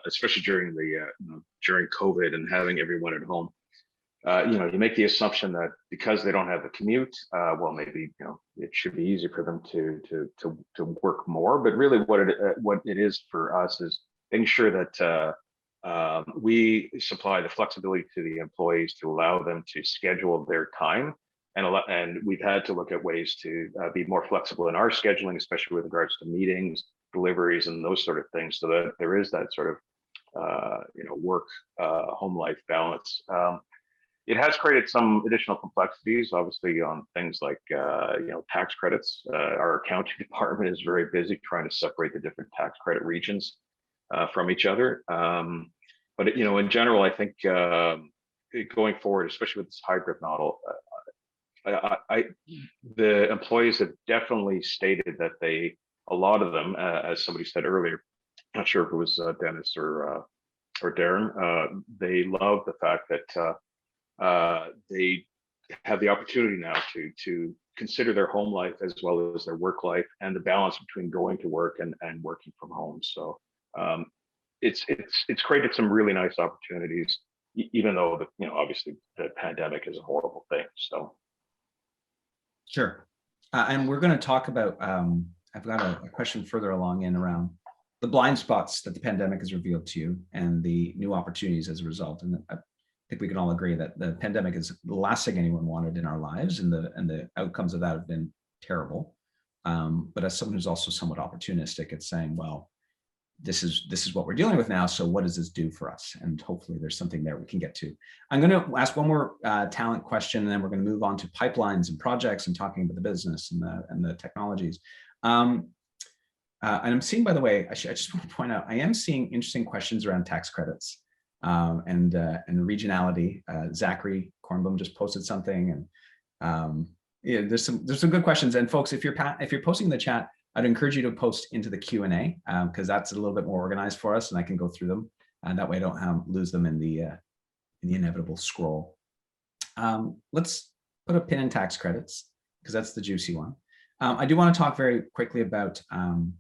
especially during during COVID and having everyone at home. You make the assumption that because they don't have a commute, well, maybe it should be easier for them to work more. But really, what it is for us is making sure that we supply the flexibility to the employees to allow them to schedule their time. And we've had to look at ways to be more flexible in our scheduling, especially with regards to meetings, deliveries, and those sort of things, so that there is that sort of work home life balance. It has created some additional complexities, obviously, on things like tax credits. Our accounting department is very busy trying to separate the different tax credit regions from each other. But in general, I think going forward, especially with this hybrid model, the employees have definitely stated that a lot of them, as somebody said earlier, not sure if it was Dennis or Darren, they love the fact that they have the opportunity now to consider their home life as well as their work life, and the balance between going to work and working from home. So it's created some really nice opportunities, even though obviously the pandemic is a horrible thing. So. Sure. And we're going to talk about, I've got a question further along in around the blind spots that the pandemic has revealed to you and the new opportunities as a result. And I think we can all agree that the pandemic is the last thing anyone wanted in our lives, and the outcomes of that have been terrible. But as someone who's also somewhat opportunistic, it's saying, well, this is what we're dealing with now. So what does this do for us? And hopefully there's something there we can get to. I'm going to ask one more talent question, and then we're going to move on to pipelines and projects and talking about the business and the technologies. And I'm seeing, by the way, I just want to point out, I am seeing interesting questions around tax credits and regionality. Zachary Kornblum just posted something, and yeah, there's some good questions. And folks, if you're posting in the chat, I'd encourage you to post into the Q&A because that's a little bit more organized for us, and I can go through them. And that way I don't lose them in the inevitable scroll. Let's put a pin in tax credits because that's the juicy one. I do want to talk very quickly about, and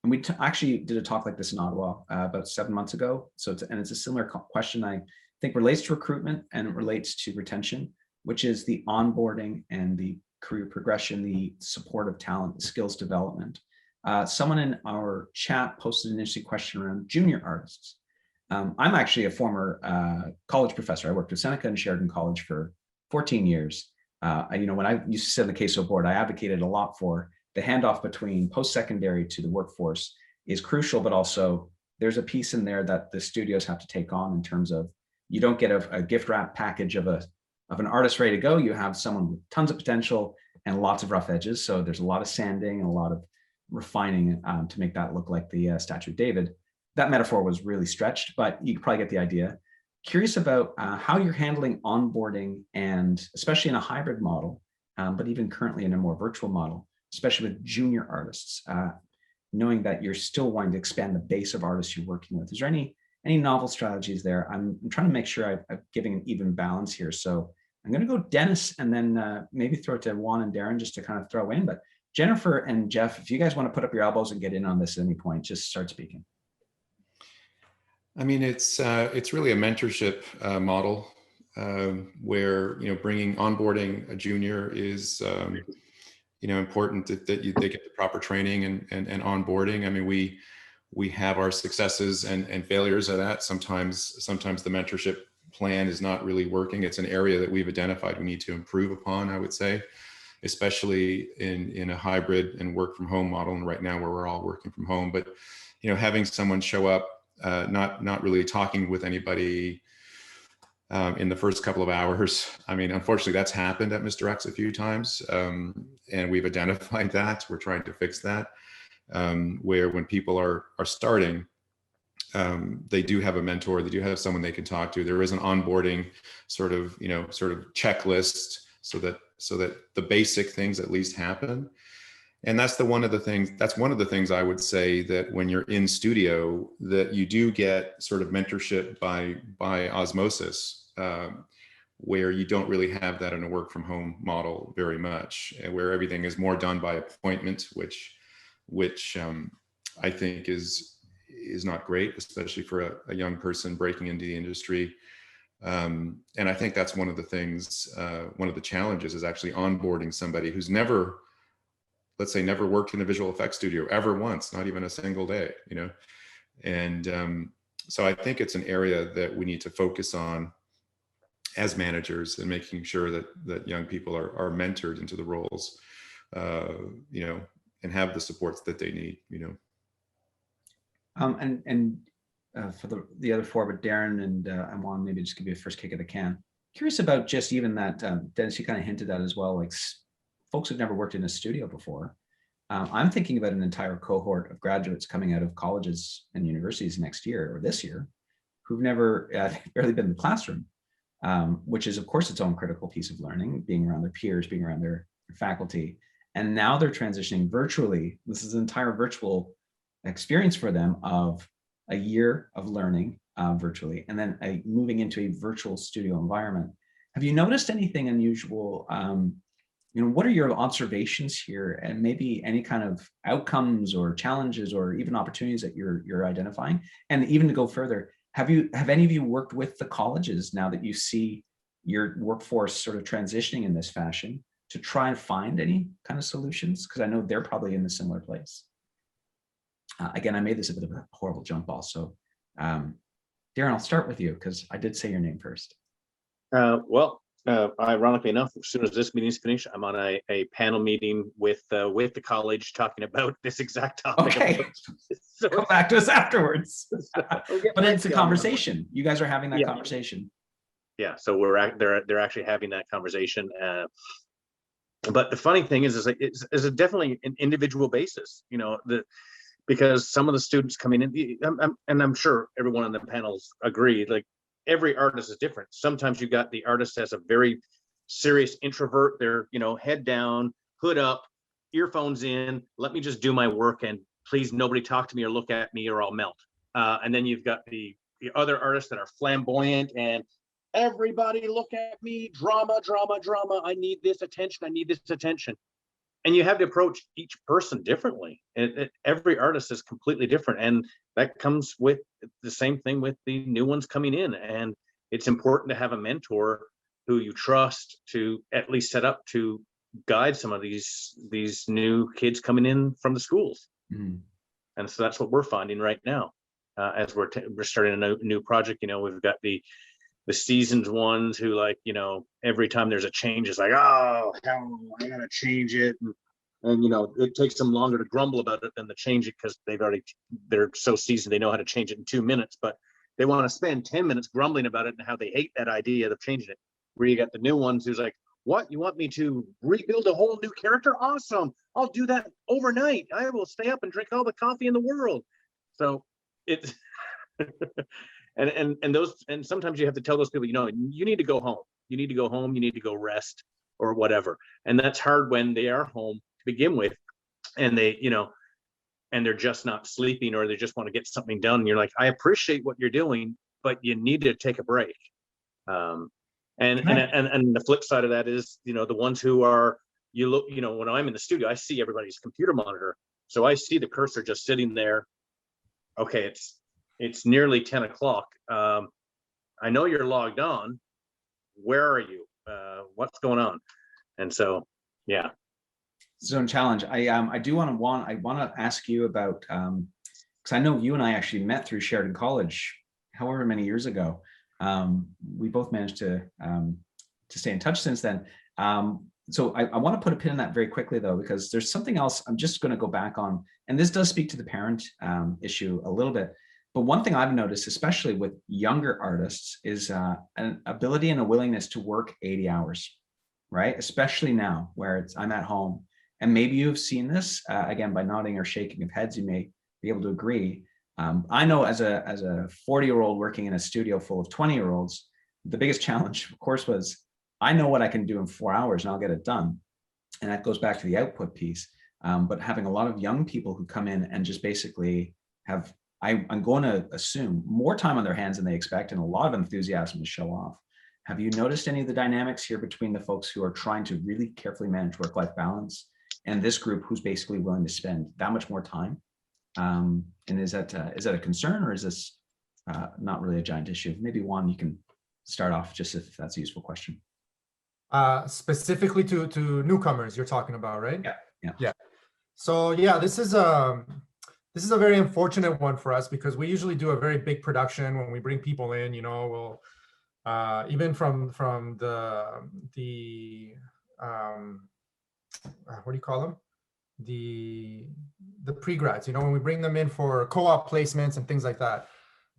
we actually did a talk like this in Ottawa about 7 months ago. So it's a similar question I think relates to recruitment and it relates to retention, which is the onboarding and the career progression, the support of talent, skills development. Someone in our chat posted an interesting question around junior artists. I'm actually a former college professor. I worked with Seneca and Sheridan College for 14 years. When I used to sit on the CASO board, I advocated a lot for the handoff between post-secondary to the workforce is crucial, but also there's a piece in there that the studios have to take on in terms of you don't get a gift wrap package of an artist ready to go. You have someone with tons of potential and lots of rough edges. So there's a lot of sanding and a lot of refining to make that look like the Statue of David. That metaphor was really stretched, but you can probably get the idea. Curious about how you're handling onboarding, and especially in a hybrid model, but even currently in a more virtual model, especially with junior artists, knowing that you're still wanting to expand the base of artists you're working with. Is there any novel strategies there? I'm trying to make sure I'm giving an even balance here. So I'm going to go Dennis and then maybe throw it to Juan and Darren just to kind of throw in. But Jennifer and Jeff, if you guys want to put up your elbows and get in on this at any point, just start speaking. I mean, it's really a mentorship model where onboarding a junior is important that they get the proper training and onboarding. I mean, we have our successes and failures of that. Sometimes the mentorship plan is not really working. It's an area that we've identified we need to improve upon, I would say, especially in a hybrid and work from home model. And right now where we're all working from home, but having someone show up, not really talking with anybody in the first couple of hours. I mean, unfortunately, that's happened at Mr. X a few times, and we've identified that. We're trying to fix that, where when people are starting, they do have a mentor, they do have someone they can talk to. There is an onboarding sort of checklist so that the basic things at least happen. And that's one of the things I would say, that when you're in studio, that you do get sort of mentorship by osmosis, where you don't really have that in a work from home model very much, and where everything is more done by appointment, which I think is not great, especially for a young person breaking into the industry. And I think that's one of the things, one of the challenges is actually onboarding somebody who's never worked in a visual effects studio ever once, not even a single day, And so I think it's an area that we need to focus on as managers, and making sure that young people are mentored into the roles, and have the supports that they need, For the other four, but Darren and Juan, maybe just give you a first kick at the can. Curious about just even that, Dennis, you kind of hinted at as well, like folks who've never worked in a studio before. I'm thinking about an entire cohort of graduates coming out of colleges and universities next year or this year who've never barely been in the classroom, which is of course its own critical piece of learning, being around their peers, being around their faculty. And now they're transitioning virtually. This is an entire virtual experience for them of a year of learning virtually, and then moving into a virtual studio environment. Have you noticed anything unusual? What are your observations here, and maybe any kind of outcomes or challenges or even opportunities that you're identifying? And even to go further, have any of you worked with the colleges now that you see your workforce sort of transitioning in this fashion? to try and find any kind of solutions? Because I know they're probably in a similar place. Again, I made this a bit of a horrible jump ball. So Darren, I'll start with you because I did say your name first. Ironically enough, as soon as this meeting is finished, I'm on a panel meeting with the college talking about this exact topic. Okay, so come back to us afterwards. But it's a conversation. You guys are having that conversation. Yeah, so they're actually having that conversation. But the funny thing is it's a definitely an individual basis. Because some of the students coming in, and I'm sure everyone on the panels agree, like every artist is different. Sometimes you got the artist as a very serious introvert. They're, head down, hood up, earphones in, let me just do my work and please nobody talk to me or look at me or I'll melt. And then you've got the other artists that are flamboyant and everybody look at me, drama, drama, drama. I need this attention. I need this attention. And you have to approach each person differently. Every artist is completely different. And that comes with the same thing with the new ones coming in. And it's important to have a mentor who you trust to at least set up to guide some of these new kids coming in from the schools. Mm-hmm. And so that's what we're finding right now. As we're starting a new project, we've got the seasoned ones who every time there's a change, it's like, oh, hell, I gotta change it. And it takes them longer to grumble about it than to change it because they're so seasoned, they know how to change it in 2 minutes, but they want to spend 10 minutes grumbling about it and how they hate that idea of changing it. Where you got the new ones who's like, what, you want me to rebuild a whole new character? Awesome. I'll do that overnight. I will stay up and drink all the coffee in the world. So it's and sometimes you have to tell those people, you need to go home. You need to go home. You need to go rest or whatever. And that's hard when they are home to begin with, and they, and they're just not sleeping or they just want to get something done. You're like, I appreciate what you're doing, but you need to take a break. And the flip side of that is, the ones who are, when I'm in the studio, I see everybody's computer monitor. So I see the cursor just sitting there. Okay, it's nearly 10 o'clock. I know you're logged on. Where are you? What's going on? And so, yeah. Zone challenge. I want to ask you about, because I know you and I actually met through Sheridan College, however many years ago. We both managed to stay in touch since then. So I want to put a pin in that very quickly though, because there's something else I'm just going to go back on, and this does speak to the parent issue a little bit. But one thing I've noticed, especially with younger artists, is an ability and a willingness to work 80 hours, right? Especially now where I'm at home. And maybe you've seen this, again, by nodding or shaking of heads, you may be able to agree. I know as a 40-year-old working in a studio full of 20-year-olds, the biggest challenge, of course, was I know what I can do in 4 hours and I'll get it done. And that goes back to the output piece. But having a lot of young people who come in and just basically have, I'm going to assume, more time on their hands than they expect and a lot of enthusiasm to show off. Have you noticed any of the dynamics here between the folks who are trying to really carefully manage work-life balance and this group who's basically willing to spend that much more time? And is that a concern, or is this not really a giant issue? Maybe Juan, you can start off just if that's a useful question. Specifically to newcomers, you're talking about, right? Yeah. So yeah, this is a very unfortunate one for us because we usually do a very big production when we bring people in. We'll even from the what do you call them? The pre-grads, when we bring them in for co-op placements and things like that,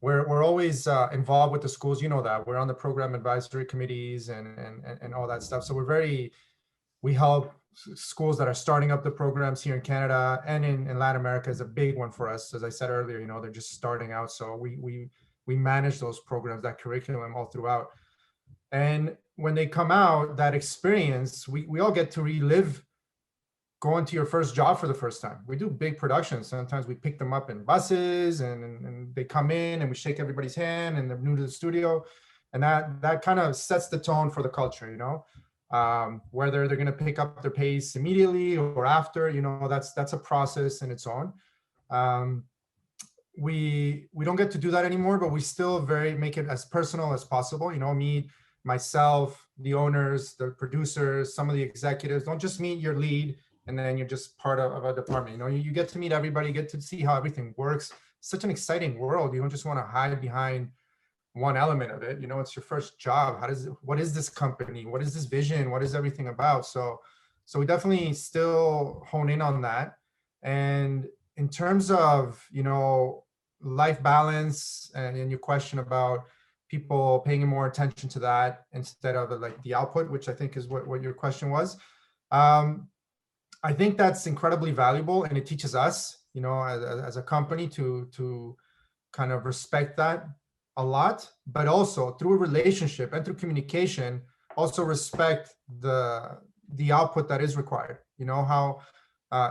we're always involved with the schools. That we're on the program advisory committees and all that stuff. So we help schools that are starting up the programs here in Canada and in Latin America is a big one for us. As I said earlier, they're just starting out. So we manage those programs, that curriculum all throughout. And when they come out, that experience, we all get to relive going to your first job for the first time. We do big productions. Sometimes we pick them up in buses and they come in and we shake everybody's hand and they're new to the studio. And that kind of sets the tone for the culture, whether they're going to pick up their pace immediately or after, that's a process in its own. We don't get to do that anymore, but we still make it as personal as possible. Me myself, the owners, the producers, some of the executives. Don't just meet your lead and then you're just part of a department. You know, you get to meet everybody, get to see how everything works. Such an exciting world. You don't just want to hide behind one element of it. You know, it's your first job. What is this company? What is this vision? What is everything about? So we definitely still hone in on that. And in terms of, you know, life balance and your question about people paying more attention to that instead of like the output, which I think is what your question was. I think that's incredibly valuable, and it teaches us, you know, as a company to kind of respect that a lot, but also through a relationship and through communication, also respect the output that is required. You know, how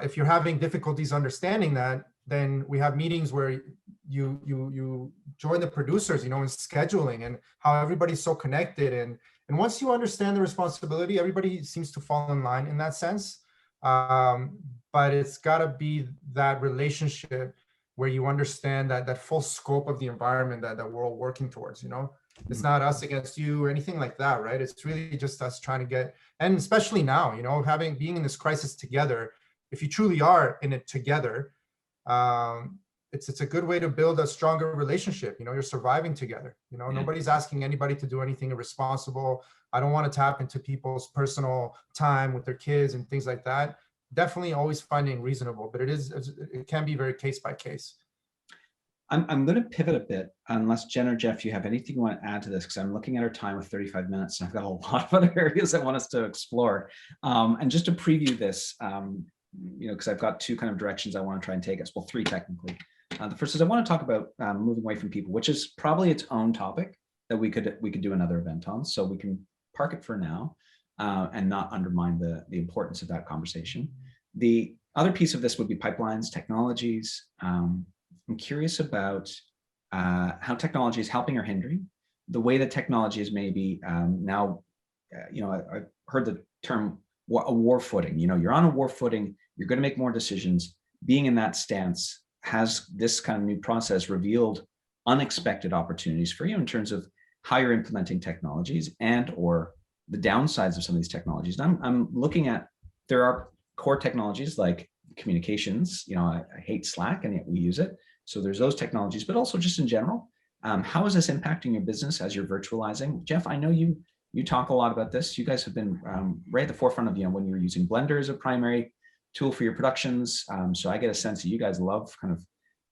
if you're having difficulties understanding that, then we have meetings where you join the producers, you know, in scheduling and how everybody's so connected. And once you understand the responsibility, everybody seems to fall in line in that sense. But it's got to be that relationship where you understand that full scope of the environment that we're all working towards. You know, it's not us against you or anything like that, right? It's really just us trying to get, and especially now, you know, being in this crisis together. If you truly are in it together, it's a good way to build a stronger relationship. You know, you're surviving together. You know, nobody's asking anybody to do anything irresponsible. I don't want to tap into people's personal time with their kids and things like that. Definitely always finding reasonable, but it can be very case by case. I'm going to pivot a bit, unless Jen or Jeff, you have anything you want to add to this, because I'm looking at our time with 35 minutes and I've got a lot of other areas I want us to explore. And just to preview this, you know, because I've got two kind of directions I want to try and take us, well, three technically. The first is I want to talk about moving away from people, which is probably its own topic that we could do another event on. So we can park it for now and not undermine the importance of that conversation. The other piece of this would be pipelines, technologies. I'm curious about how technology is helping or hindering, the way that technology is maybe now, you know, I've heard the term a war footing. You know, you're on a war footing, you're going to make more decisions. Being in that stance, has this kind of new process revealed unexpected opportunities for you in terms of how you're implementing technologies and or the downsides of some of these technologies? And I'm looking at, there are core technologies like communications. You know, I hate Slack and yet we use it. So there's those technologies, but also just in general, how is this impacting your business as you're virtualizing? Jeff, I know you talk a lot about this. You guys have been right at the forefront of, you know, when you were using Blender as a primary tool for your productions. So I get a sense that you guys love kind of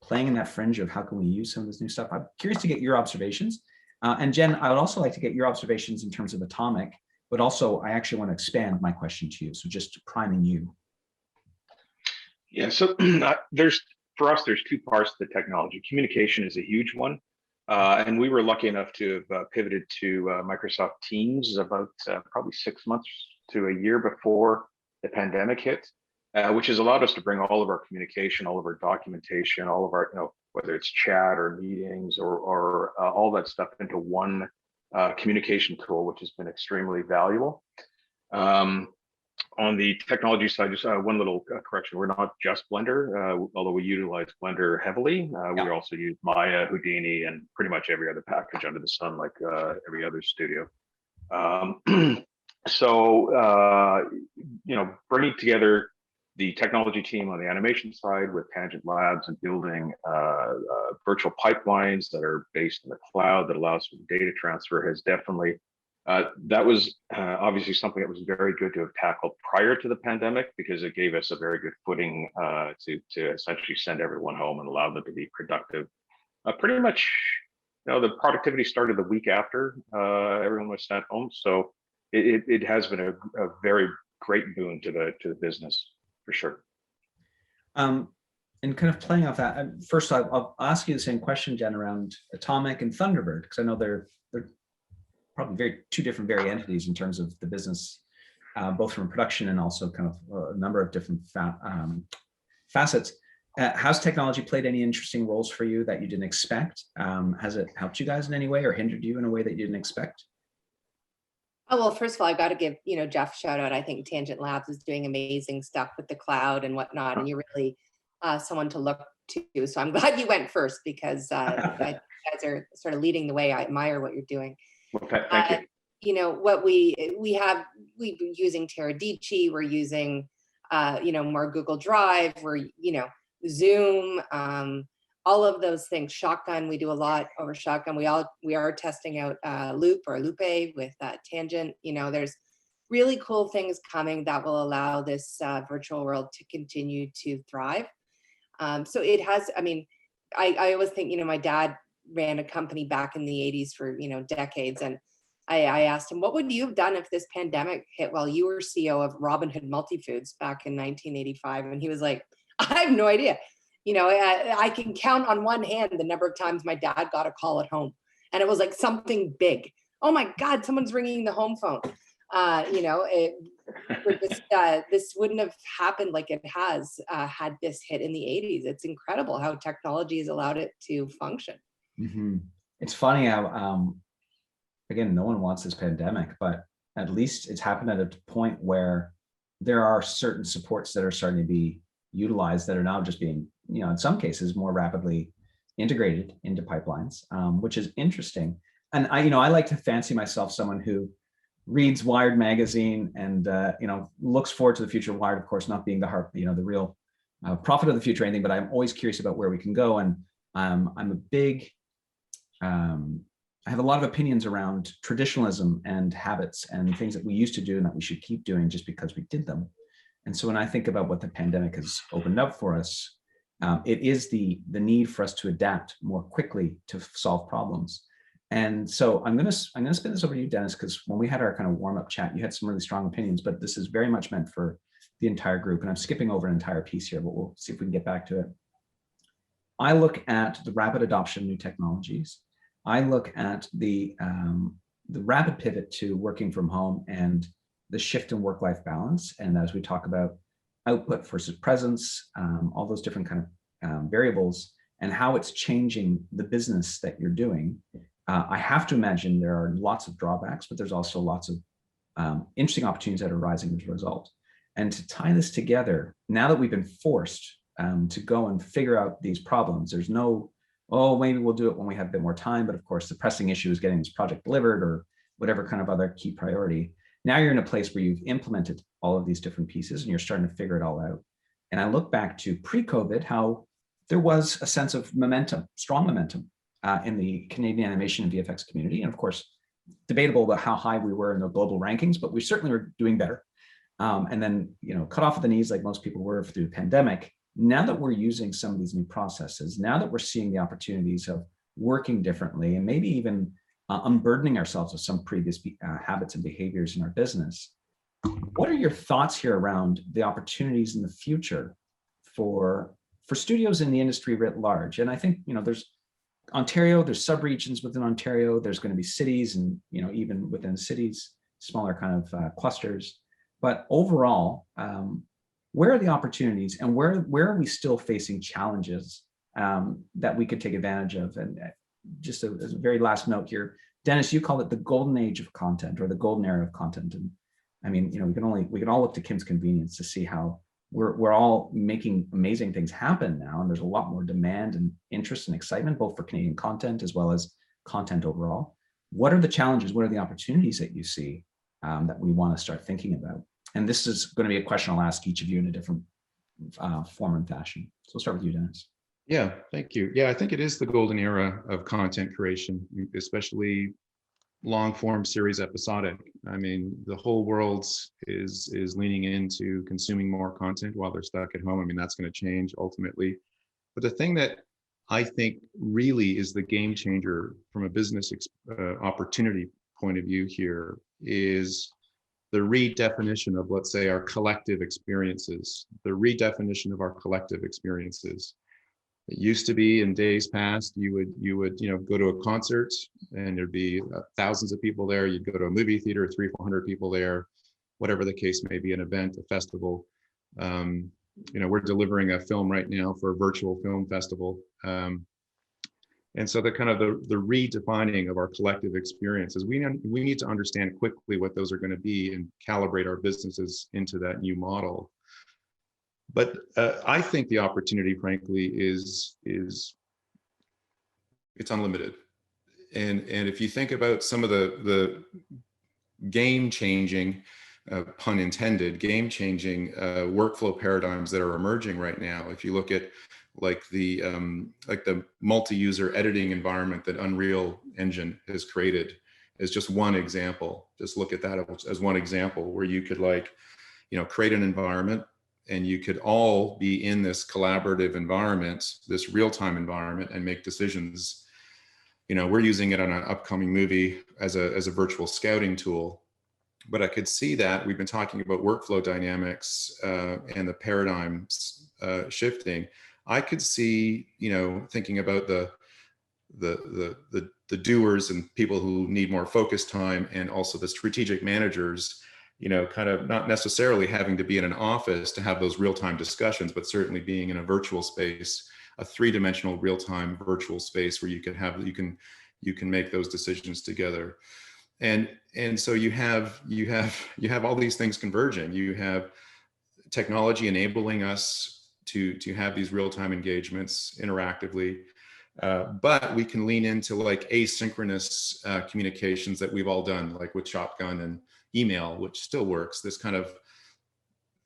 playing in that fringe of how can we use some of this new stuff. I'm curious to get your observations. And Jen, I would also like to get your observations in terms of Atomic, but also I actually want to expand my question to you. So just priming you. Yeah, so for us, there's two parts to the technology. Communication is a huge one. And we were lucky enough to have pivoted to Microsoft Teams about probably 6 months to a year before the pandemic hit, which has allowed us to bring all of our communication, all of our documentation, all of our, you know, whether it's chat or meetings or all that stuff into one communication tool, which has been extremely valuable. On the technology side, just one little correction. We're not just Blender, although we utilize Blender heavily. We also use Maya, Houdini, and pretty much every other package under the sun, like every other studio. You know, bringing together the technology team on the animation side with Tangent Labs and building virtual pipelines that are based in the cloud that allows for data transfer has definitely that was obviously something that was very good to have tackled prior to the pandemic, because it gave us a very good footing to essentially send everyone home and allow them to be productive. Pretty much, you know, the productivity started the week after everyone was sent home. So it has been a very great boon to the business for sure. And kind of playing off that, first I'll ask you the same question, Jen, around Atomic and Thunderbird, because I know they're probably two different entities in terms of the business, both from production and also kind of a number of different facets. Has technology played any interesting roles for you that you didn't expect? Has it helped you guys in any way or hindered you in a way that you didn't expect? Oh, well, first of all, I got to give, you know, Jeff a shout out. I think Tangent Labs is doing amazing stuff with the cloud and whatnot, and you're really someone to look to. So I'm glad you went first, because you guys are sort of leading the way. I admire what you're doing. Well, thank you. what we've been using Teradici, we're using, more Google Drive, we're, Zoom, all of those things. Shotgun, we do a lot over Shotgun. We are testing out Loop or Lupe with Tangent. There's really cool things coming that will allow this virtual world to continue to thrive. So it has, I always think, my dad ran a company back in the 80s for, decades. And I asked him, what would you have done if this pandemic hit while you were CEO of Robin Hood Multifoods back in 1985? And he was like, I have no idea. I can count on one hand the number of times my dad got a call at home, and it was like something big. Oh my God, someone's ringing the home phone. This wouldn't have happened like it has had this hit in the 80s. It's incredible how technology has allowed it to function. Mm-hmm. It's funny how, again, no one wants this pandemic, but at least it's happened at a point where there are certain supports that are starting to be utilized that are now just being, in some cases, more rapidly integrated into pipelines, which is interesting. And I like to fancy myself someone who reads Wired magazine and looks forward to the future. Wired, of course, not being the real prophet of the future or anything, but I'm always curious about where we can go. And I'm a big, I have a lot of opinions around traditionalism and habits and things that we used to do and that we should keep doing just because we did them. And so when I think about what the pandemic has opened up for us, it is the need for us to adapt more quickly to solve problems. And so I'm gonna spin this over to you, Dennis, because when we had our kind of warm-up chat, you had some really strong opinions, but this is very much meant for the entire group. And I'm skipping over an entire piece here, but we'll see if we can get back to it. I look at the rapid adoption of new technologies. I look at the rapid pivot to working from home and the shift in work-life balance. And as we talk about output versus presence, all those different kind of variables and how it's changing the business that you're doing, I have to imagine there are lots of drawbacks, but there's also lots of interesting opportunities that are rising as a result. And to tie this together, now that we've been forced to go and figure out these problems, there's no, oh, maybe we'll do it when we have a bit more time. But of course, the pressing issue is getting this project delivered or whatever kind of other key priority. Now you're in a place where you've implemented all of these different pieces and you're starting to figure it all out. And I look back to pre-COVID, how there was a sense of momentum, strong momentum in the Canadian animation and VFX community. And of course, debatable about how high we were in the global rankings, but we certainly were doing better. And then, cut off at the knees like most people were through the pandemic. Now that we're using some of these new processes, now that we're seeing the opportunities of working differently and maybe even unburdening ourselves of some previous habits and behaviors in our business, what are your thoughts here around the opportunities in the future for studios in the industry writ large? And I think, there's Ontario, there's subregions within Ontario, there's going to be cities and, even within cities, smaller kind of clusters. But overall, where are the opportunities and where are we still facing challenges that we could take advantage of? And just as a very last note here, Dennis, you call it the golden age of content or the golden era of content. And I mean, we can all look to Kim's Convenience to see how we're all making amazing things happen now. And there's a lot more demand and interest and excitement, both for Canadian content as well as content overall. What are the challenges? What are the opportunities that you see that we want to start thinking about? And this is going to be a question I'll ask each of you in a different form and fashion. So we'll start with you, Dennis. Yeah, thank you. Yeah, I think it is the golden era of content creation, especially long form series episodic. I mean, the whole world is leaning into consuming more content while they're stuck at home. I mean, that's going to change ultimately. But the thing that I think really is the game changer from a business opportunity point of view here is the redefinition of, let's say, our collective experiences, the redefinition of our collective experiences. It used to be in days past, you would go to a concert and there'd be thousands of people there. You'd go to a movie theater, 300-400 people there, whatever the case may be, an event, a festival. We're delivering a film right now for a virtual film festival. And so the kind of the redefining of our collective experiences, we need to understand quickly what those are going to be and calibrate our businesses into that new model. But I think the opportunity, frankly, is it's unlimited. And if you think about some of the game-changing, pun intended, game-changing workflow paradigms that are emerging right now. If you look at like the multi-user editing environment that Unreal Engine has created is just one example. Just look at that as one example where you could create an environment and you could all be in this collaborative environment, this real-time environment, and make decisions. We're using it on an upcoming movie as a virtual scouting tool. But I could see that we've been talking about workflow dynamics and the paradigms shifting. I could see, thinking about the doers and people who need more focus time, and also the strategic managers, kind of not necessarily having to be in an office to have those real-time discussions, but certainly being in a virtual space, a three-dimensional real-time virtual space where you can make those decisions together. And so you have all these things converging. You have technology enabling us to have these real-time engagements interactively, but we can lean into like asynchronous communications that we've all done, like with Shotgun and email, which still works. This kind of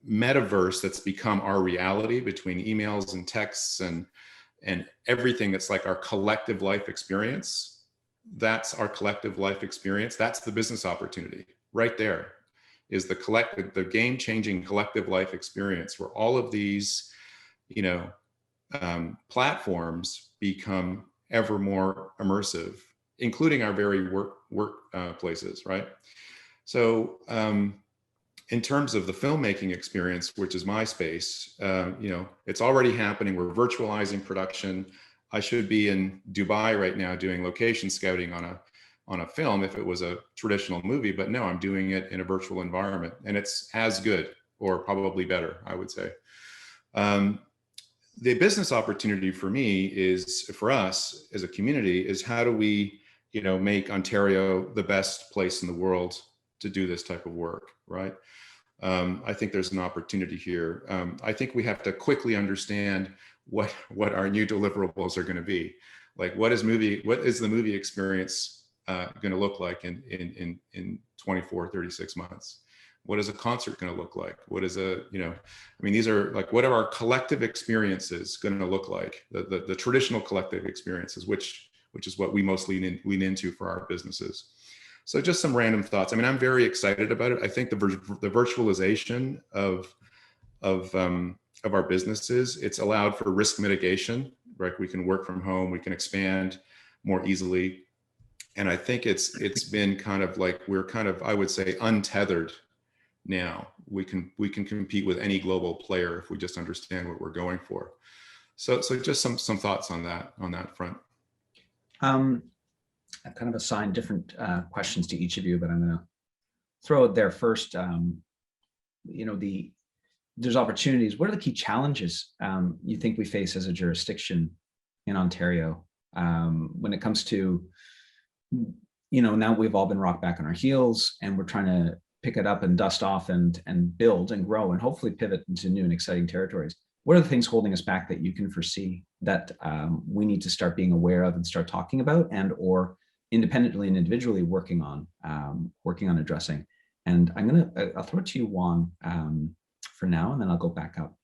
metaverse that's become our reality between emails and texts and everything that's like our collective life experience. That's our collective life experience. That's the business opportunity right there, is the game-changing collective life experience where all of these, platforms become ever more immersive, including our very work places, right? So in terms of the filmmaking experience, which is my space, it's already happening. We're virtualizing production. I should be in Dubai right now doing location scouting on a film if it was a traditional movie, but no, I'm doing it in a virtual environment, and it's as good or probably better, I would say. The business opportunity for me for us as a community is how do we, make Ontario the best place in the world to do this type of work, right? I think there's an opportunity here. I think we have to quickly understand what our new deliverables are going to be. Like, what is the movie experience going to look like in 24, 36 months? What is a concert going to look like? What is these are like, what are our collective experiences going to look like? The traditional collective experiences, which is what we mostly lean into for our businesses. So just some random thoughts. I'm very excited about it. I think the virtualization of our businesses, it's allowed for risk mitigation, right? We can work from home, we can expand more easily. And I think it's been kind of like, we're kind of, I would say, untethered now. We can compete with any global player if we just understand what we're going for. So just some thoughts on that front. I've kind of assigned different questions to each of you, but I'm going to throw it there first. There's opportunities. What are the key challenges you think we face as a jurisdiction in Ontario when it comes to, now we've all been rocked back on our heels and we're trying to pick it up and dust off and build and grow and hopefully pivot into new and exciting territories. What are the things holding us back that you can foresee that we need to start being aware of and start talking about, and or independently and individually working on addressing? And I'll throw it to you, Juan, for now, and then I'll go back up.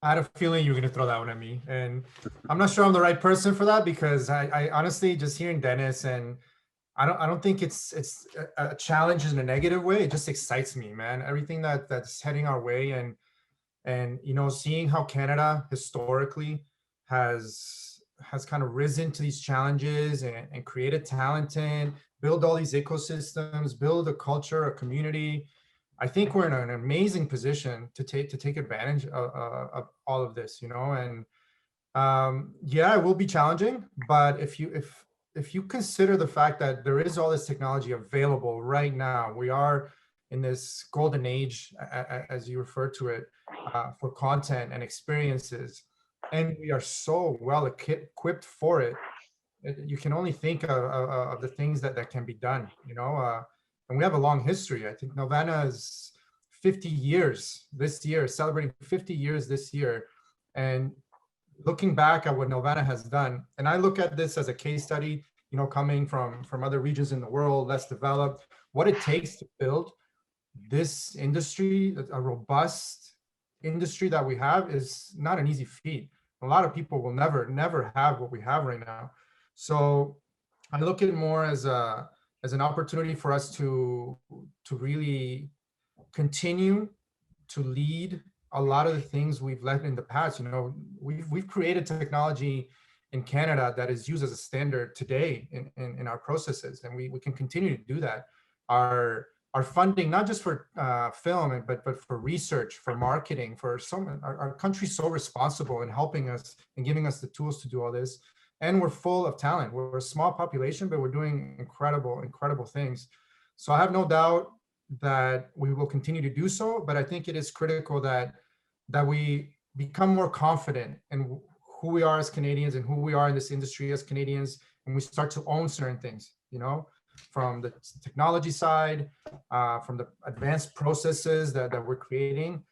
I had a feeling you were going to throw that one at me, and I'm not sure I'm the right person for that, because I honestly, just hearing Dennis, and I don't think it's a challenge in a negative way. It just excites me, man. Everything that's heading our way, and seeing how Canada historically has kind of risen to these challenges and created talent and build all these ecosystems, build a culture, a community. I think we're in an amazing position to take advantage of all of this, and yeah, it will be challenging, but if you consider the fact that there is all this technology available right now, we are in this golden age, as you refer to it, for content and experiences, and we are so well equipped for it. You can only think of the things that can be done, and we have a long history. I think Nelvana is 50 years this year, celebrating 50 years this year. And looking back at what Nelvana has done, and I look at this as a case study coming from other regions in the world, less developed, what it takes to build this industry, a robust industry that we have, is not an easy feat. A lot of people will never have what we have right now. So I look at it more as an opportunity for us to really continue to lead a lot of the things we've led in the past. We've created technology in Canada that is used as a standard today in our processes, and we can continue to do that. Our funding, not just for film, but for research, for marketing, for our country's so responsible in helping us and giving us the tools to do all this. And we're full of talent. We're a small population, but we're doing incredible things. So I have no doubt that we will continue to do so, but I think it is critical that we become more confident in who we are as Canadians and who we are in this industry as Canadians, and we start to own certain things, from the technology side, from the advanced processes that we're creating,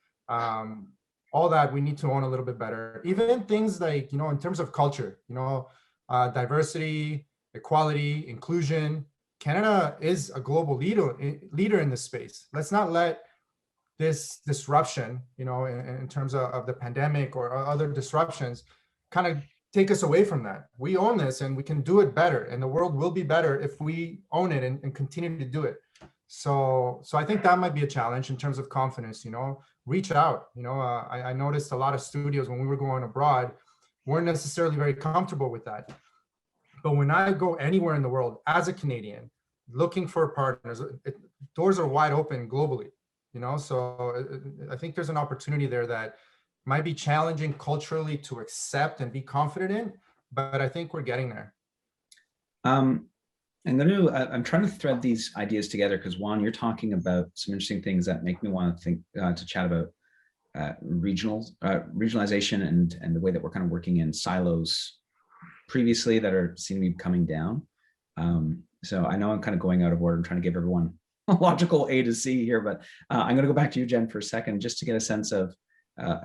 all that we need to own a little bit better. Even things like, in terms of culture, diversity, equality, inclusion. Canada is a global leader in this space. Let's not let this disruption, in terms of the pandemic or other disruptions, kind of take us away from that. We own this and we can do it better, and the world will be better if we own it and continue to do it. So I think that might be a challenge in terms of confidence, reach out. I noticed a lot of studios when we were going abroad weren't necessarily very comfortable with that. But when I go anywhere in the world as a Canadian, looking for partners, doors are wide open globally, so I think there's an opportunity there that might be challenging culturally to accept and be confident in, but I think we're getting there. I'm trying to thread these ideas together because, Juan, you're talking about some interesting things that make me want to think, to chat about regionalization and the way that we're kind of working in silos previously that seem to be coming down. So I know I'm kind of going out of order and trying to give everyone a logical A to C here, but I'm going to go back to you, Jen, for a second, just to get a sense of,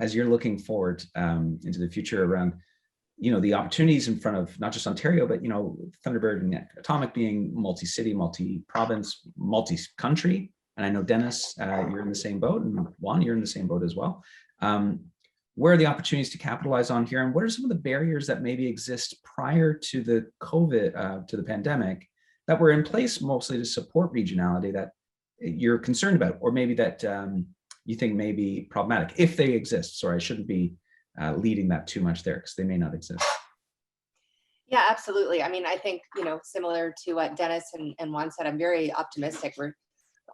as you're looking forward into the future around, the opportunities in front of not just Ontario, but, Thunderbird and Atomic being multi-city, multi-province, multi-country. And I know, Dennis, you're in the same boat, and Juan, you're in the same boat as well. Where are the opportunities to capitalize on here? And what are some of the barriers that maybe exist prior to the COVID, to the pandemic, that were in place mostly to support regionality that you're concerned about, or maybe that you think may be problematic, if they exist? Sorry, I shouldn't be leading that too much there because they may not exist. Yeah, absolutely. I mean, I think, similar to what Dennis and Juan said, I'm very optimistic. We're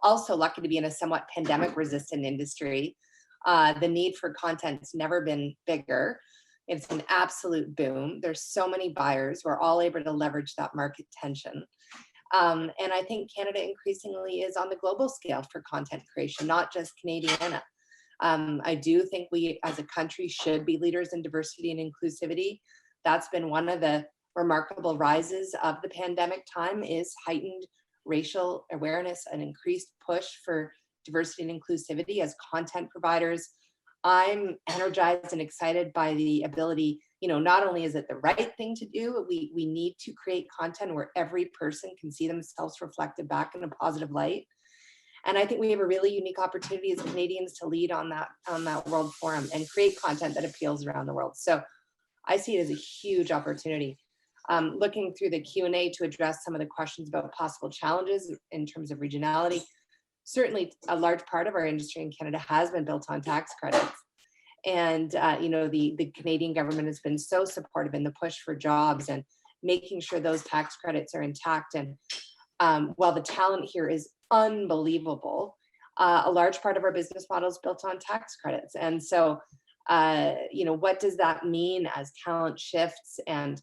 also lucky to be in a somewhat pandemic resistant industry. The need for content's never been bigger. It's an absolute boom. There's so many buyers. We're all able to leverage that market tension. And I think Canada increasingly is on the global scale for content creation, not just Canadiana. I do think we as a country should be leaders in diversity and inclusivity. That's been one of the remarkable rises of the pandemic time, is heightened racial awareness, an increased push for diversity and inclusivity as content providers. I'm energized and excited by the ability, not only is it the right thing to do, we need to create content where every person can see themselves reflected back in a positive light. And I think we have a really unique opportunity as Canadians to lead on that world forum and create content that appeals around the world. So I see it as a huge opportunity. Looking through the Q&A to address some of the questions about possible challenges in terms of regionality. Certainly a large part of our industry in Canada has been built on tax credits. And, the Canadian government has been so supportive in the push for jobs and making sure those tax credits are intact. And while the talent here is unbelievable, a large part of our business model is built on tax credits. And so, what does that mean as talent shifts? And,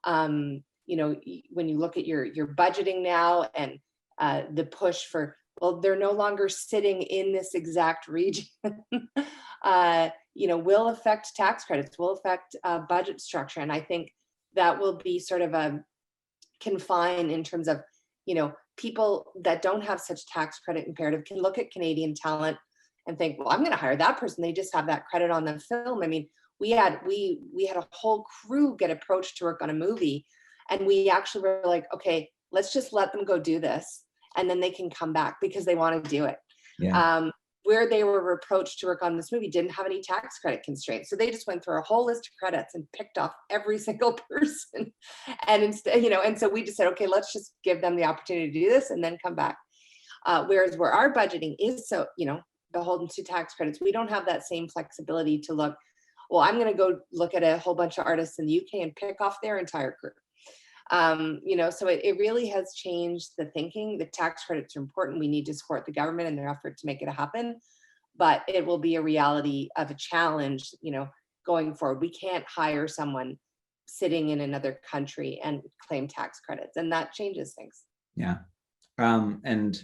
when you look at your budgeting now and the push for, well, they're no longer sitting in this exact region, will affect tax credits, will affect budget structure. And I think that will be sort of a confined in terms of, people that don't have such tax credit imperative can look at Canadian talent and think, well, I'm going to hire that person. They just have that credit on the film. I mean, we had a whole crew get approached to work on a movie, And we actually were like, okay, let's just let them go do this, and then they can come back because they want to do it. Yeah. Where they were reproached to work on this movie didn't have any tax credit constraints. So they just went through a whole list of credits and picked off every single person. And instead, and so we just said, okay, let's just give them the opportunity to do this and then come back. Whereas where our budgeting is so, beholden to tax credits, we don't have that same flexibility to look, well, I'm going to go look at a whole bunch of artists in the UK and pick off their entire crew. So it really has changed the thinking. The tax credits are important. We need to support the government in their effort to make it happen, but it will be a reality of a challenge, going forward. We can't hire someone sitting in another country and claim tax credits, and that changes things. Yeah. And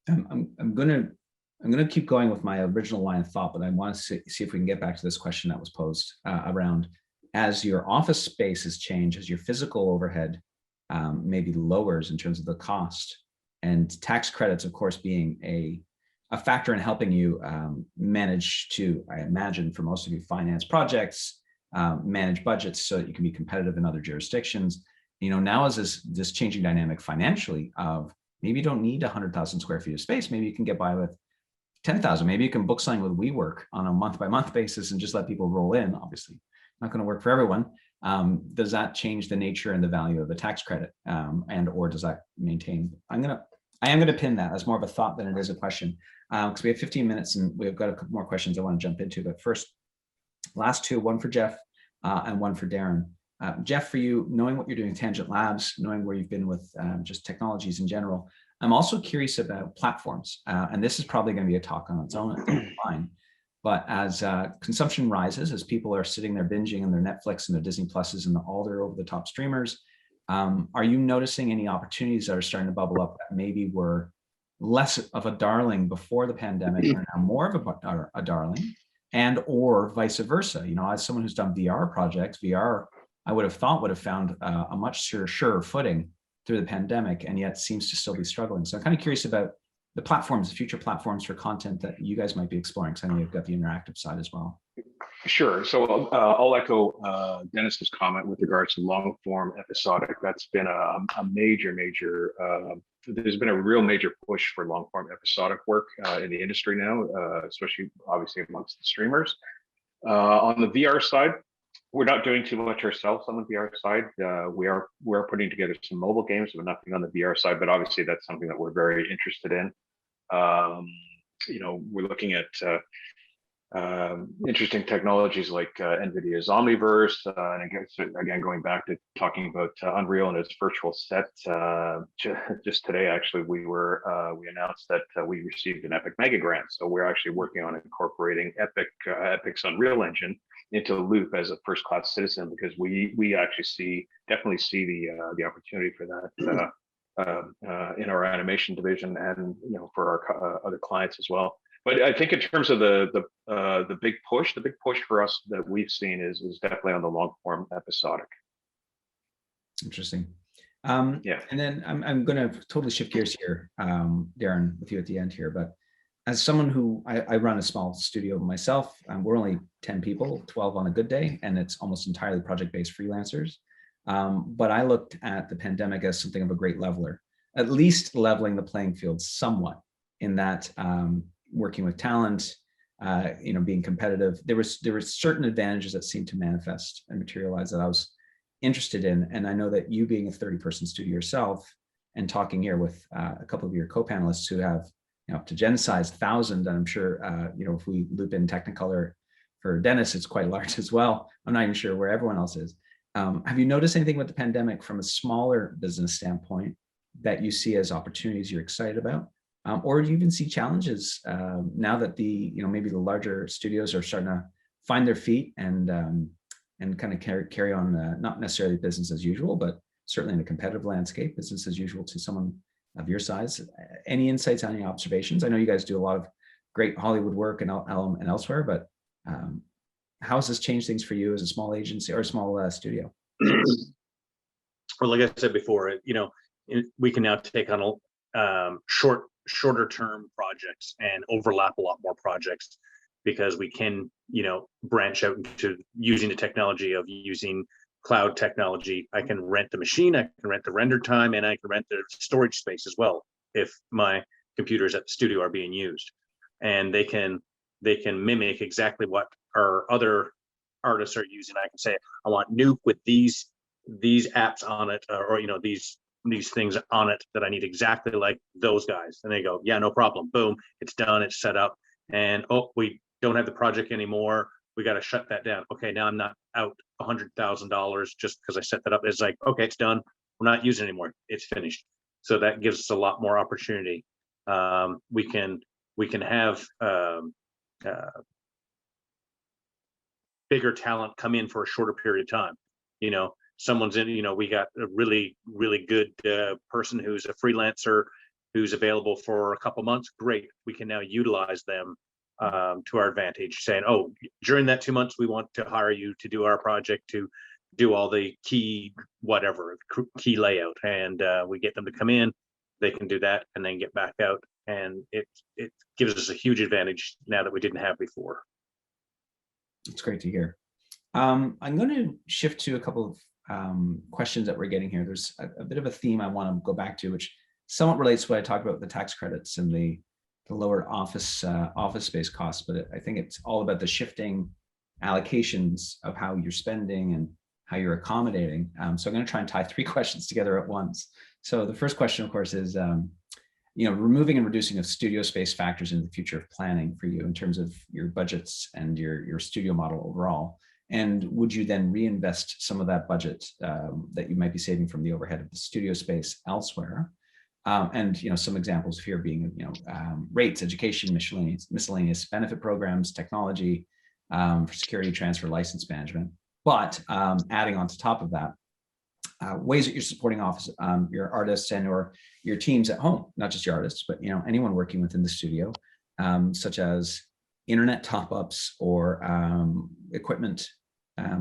I'm gonna keep going with my original line of thought, but I want to see if we can get back to this question that was posed around, as your office spaces change, as your physical overhead maybe lowers in terms of the cost, and tax credits, of course, being a factor in helping you manage to, I imagine, for most of you, finance projects, manage budgets so that you can be competitive in other jurisdictions. Now is this changing dynamic financially of maybe you don't need 100,000 square feet of space. Maybe you can get by with 10,000. Maybe you can book something with WeWork on a month-by-month basis and just let people roll in. Obviously, not going to work for everyone. Does that change the nature and the value of the tax credit, and or does that maintain? I am going to pin that as more of a thought than it is a question, because we have 15 minutes and we've got a couple more questions I want to jump into. But first, last two, one for Jeff and one for Darren. Jeff, for you, knowing what you're doing at Tangent Labs, knowing where you've been with just technologies in general, I'm also curious about platforms. And this is probably going to be a talk on its own at the line. But as consumption rises, as people are sitting there binging on their Netflix and their Disney Pluses and all their over-the-top streamers, are you noticing any opportunities that are starting to bubble up that maybe were less of a darling before the pandemic and are now more of a darling, and or vice versa? As someone who's done VR projects, VR, I would have found a much surer footing through the pandemic, and yet seems to still be struggling. So I'm kind of curious about the platforms, the future platforms for content that you guys might be exploring, because I know you've got the interactive side as well. Sure. So I'll echo Dennis's comment with regards to long form episodic. That's been a major, there's been a real major push for long form episodic work in the industry now, especially obviously amongst the streamers. On the VR side, we're not doing too much ourselves on the VR side. We're putting together some mobile games, but nothing on the VR side. But obviously, that's something that we're very interested in. We're looking at interesting technologies like NVIDIA's Omniverse, and again going back to talking about Unreal and its virtual set. Just today, actually, we announced that we received an Epic Mega Grant. So we're actually working on incorporating Epic's Unreal Engine into Loop as a first-class citizen, because we actually definitely see the opportunity for that in our animation division, and for our other clients as well. But I think in terms of the big push for us that we've seen is definitely on the long form episodic. Interesting. Yeah. And then I'm going to totally shift gears here, Darren, with you at the end here. But as someone who I run a small studio myself, we're only 10 people, 12 on a good day, and it's almost entirely project-based freelancers. But I looked at the pandemic as something of a great leveler, at least leveling the playing field somewhat, in that working with talent, being competitive. There were certain advantages that seemed to manifest and materialize that I was interested in. And I know that you, being a 30-person studio yourself and talking here with a couple of your co-panelists who have up to gen-sized 1,000, and I'm sure if we loop in Technicolor for Dennis, it's quite large as well. I'm not even sure where everyone else is. Have you noticed anything with the pandemic from a smaller business standpoint that you see as opportunities you're excited about? Or do you even see challenges now that maybe the larger studios are starting to find their feet and kind of carry on not necessarily business as usual, but certainly in a competitive landscape, business as usual to someone of your size? Any insights, any observations? I know you guys do a lot of great Hollywood work and elsewhere, but how has this changed things for you as a small agency or a small studio? Well, like I said before, we can now take on shorter term projects and overlap a lot more projects, because we can branch out into using the technology of using cloud technology. I can rent the machine, I can rent the render time, and I can rent the storage space as well if my computers at the studio are being used. And they can mimic exactly what our other artists are using. I can say, I want Nuke with these apps on it, or these things on it that I need exactly like those guys. And they go, yeah, no problem. Boom, it's done, it's set up. And oh, we don't have the project anymore. We got to shut that down. Okay, now I'm not out $100,000 just because I set that up. It's like, okay, it's done. We're not using it anymore. It's finished. So that gives us a lot more opportunity. We can have bigger talent come in for a shorter period of time. Someone's in. We got a really good person who's a freelancer who's available for a couple months. Great. We can now utilize them to our advantage, saying, oh, during that 2 months, we want to hire you to do our project, to do all the key layout, and we get them to come in. They can do that and then get back out, and it gives us a huge advantage now that we didn't have before. It's great to hear. I'm going to shift to a couple of questions that we're getting here. There's a bit of a theme I want to go back to, which somewhat relates to what I talked about, the tax credits and the lower office space costs, but I think it's all about the shifting allocations of how you're spending and how you're accommodating. So I'm going to try and tie 3 questions together at once. So the first question, of course, is removing and reducing of studio space factors into the future of planning for you in terms of your budgets and your studio model overall. And would you then reinvest some of that budget that you might be saving from the overhead of the studio space elsewhere? And some examples here being rates, education, miscellaneous benefit programs, technology, for security transfer, license management. But adding on to top of that, ways that you're supporting your artists and or your teams at home, not just your artists, but anyone working within the studio, such as internet top-ups or equipment,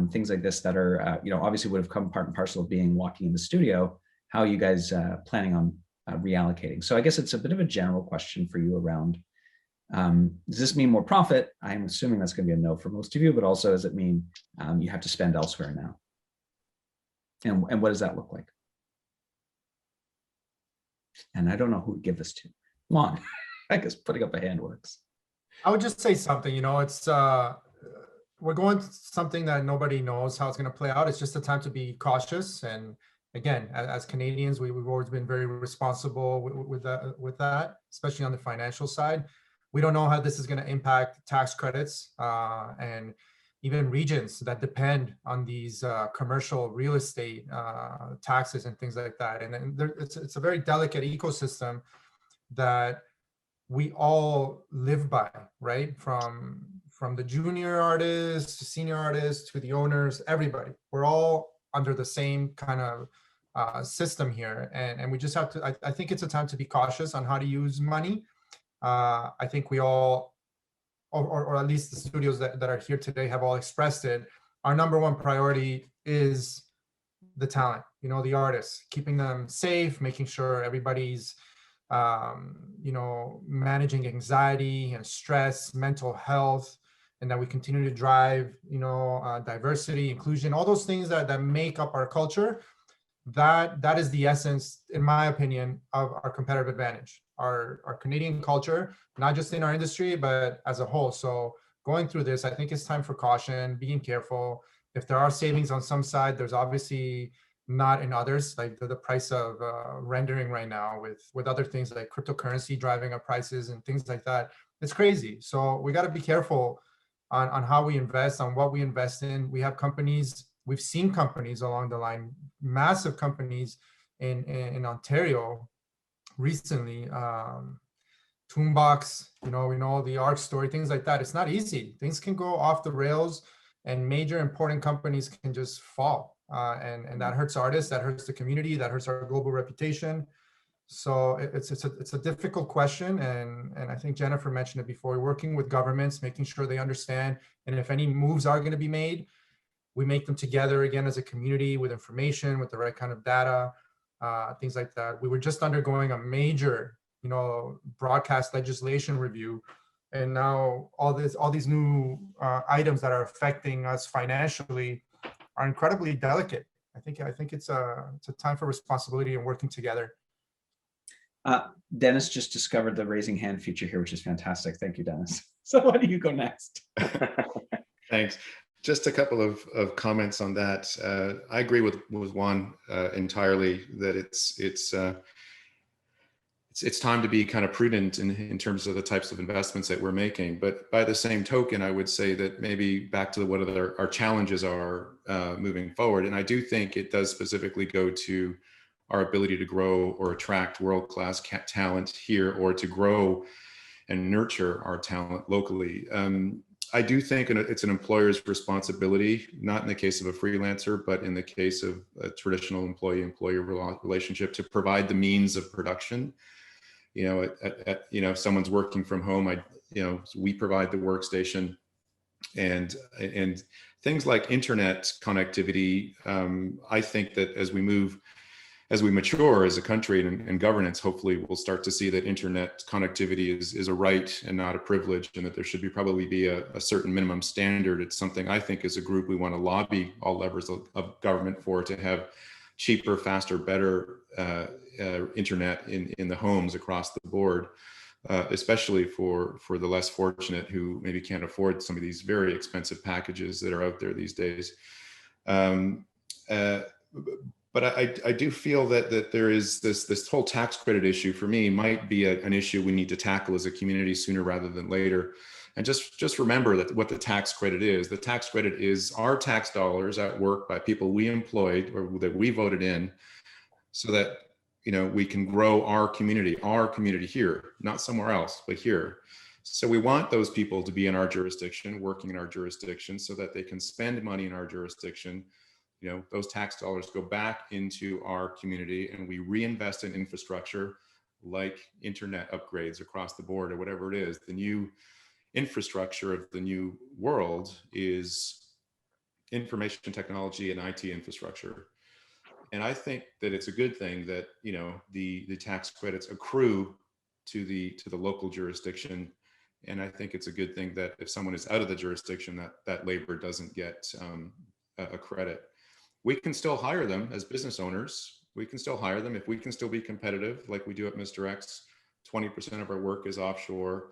things like this that are obviously would have come part and parcel of walking in the studio. How are you guys planning on reallocating? So I guess it's a bit of a general question for you around, does this mean more profit? I'm assuming that's going to be a no for most of you, but also does it mean you have to spend elsewhere now? And what does that look like? And I don't know who to give this to. Come on, I guess putting up a hand works. I would just say something, it's, we're going to something that nobody knows how it's going to play out. It's just a time to be cautious. And again, as Canadians, we've always been very responsible with that, especially on the financial side. We don't know how this is going to impact tax credits and even regions that depend on these commercial real estate taxes and things like that. And it's a very delicate ecosystem that we all live by, right? From the junior artists to senior artists to the owners, everybody. We're all under the same kind of system here. And we just have to, I think it's a time to be cautious on how to use money. I think we all, or at least the studios that are here today have all expressed it. Our number one priority is the talent, the artists, keeping them safe, making sure everybody's, managing anxiety and stress, mental health, and that we continue to drive, diversity, inclusion, all those things that make up our culture. That is the essence, in my opinion, of our competitive advantage, our Canadian culture, not just in our industry, but as a whole. So going through this, I think it's time for caution, being careful. If there are savings on some side, there's obviously not in others, like the price of rendering right now with other things like cryptocurrency driving up prices and things like that. It's crazy. So we got to be careful on how we invest, on what we invest in. We have companies, we've seen companies along the line, massive companies in Ontario recently, Toonbox, we know the Arc Story, things like that. It's not easy. Things can go off the rails and major important companies can just fall. And that hurts artists, that hurts the community, that hurts our global reputation. So it's a difficult question. And I think Jennifer mentioned it before, working with governments, making sure they understand. And if any moves are going to be made, we make them together again as a community with information, with the right kind of data, things like that. We were just undergoing a major, broadcast legislation review. And now all these new items that are affecting us financially are incredibly delicate. I think it's a time for responsibility and working together. Dennis just discovered the raising hand feature here, which is fantastic. Thank you, Dennis. So why do you go next? Thanks. Just a couple of comments on that. I agree with Juan entirely that it's time to be kind of prudent in terms of the types of investments that we're making. But by the same token, I would say that maybe back to what our challenges are moving forward. And I do think it does specifically go to our ability to grow or attract world-class talent here, or to grow and nurture our talent locally. I do think it's an employer's responsibility, not in the case of a freelancer, but in the case of a traditional employee-employer relationship, to provide the means of production. If someone's working from home, we provide the workstation, and things like internet connectivity. I think that as we mature as a country and governance, hopefully we'll start to see that internet connectivity is a right and not a privilege, and that there should probably be a certain minimum standard. It's something I think as a group we want to lobby all levels of government for, to have cheaper, faster, better internet in the homes across the board, especially for the less fortunate who maybe can't afford some of these very expensive packages that are out there these days. But I do feel that there is this whole tax credit issue, for me, might be an issue we need to tackle as a community sooner rather than later. And just remember that what the tax credit is. The tax credit is our tax dollars at work by people we employed or that we voted in, so that we can grow our community here, not somewhere else, but here. So we want those people to be in our jurisdiction, working in our jurisdiction, so that they can spend money in our jurisdiction. Those tax dollars go back into our community, and we reinvest in infrastructure like internet upgrades across the board, or whatever it is. The new infrastructure of the new world is information technology and IT infrastructure. And I think that it's a good thing that the tax credits accrue to the local jurisdiction. And I think it's a good thing that if someone is out of the jurisdiction, that labor doesn't get a credit. We can still hire them as business owners. We can still hire them if we can still be competitive, like we do at Mr. X. 20% of our work is offshore,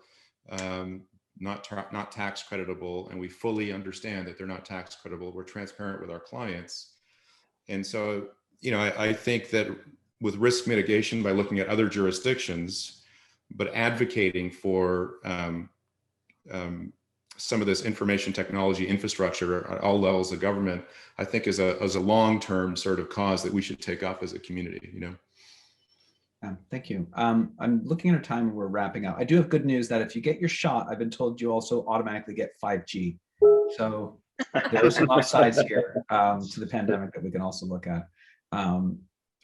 not tax creditable, and we fully understand that they're not tax creditable. We're transparent with our clients. And so, I think that with risk mitigation, by looking at other jurisdictions, but advocating for some of this information technology infrastructure at all levels of government, I think is a long-term sort of cause that we should take up as a community. Thank you. I'm looking at our time and we're wrapping up. I do have good news that if you get your shot, I've been told you also automatically get 5G. So there are some upsides here to the pandemic that we can also look at.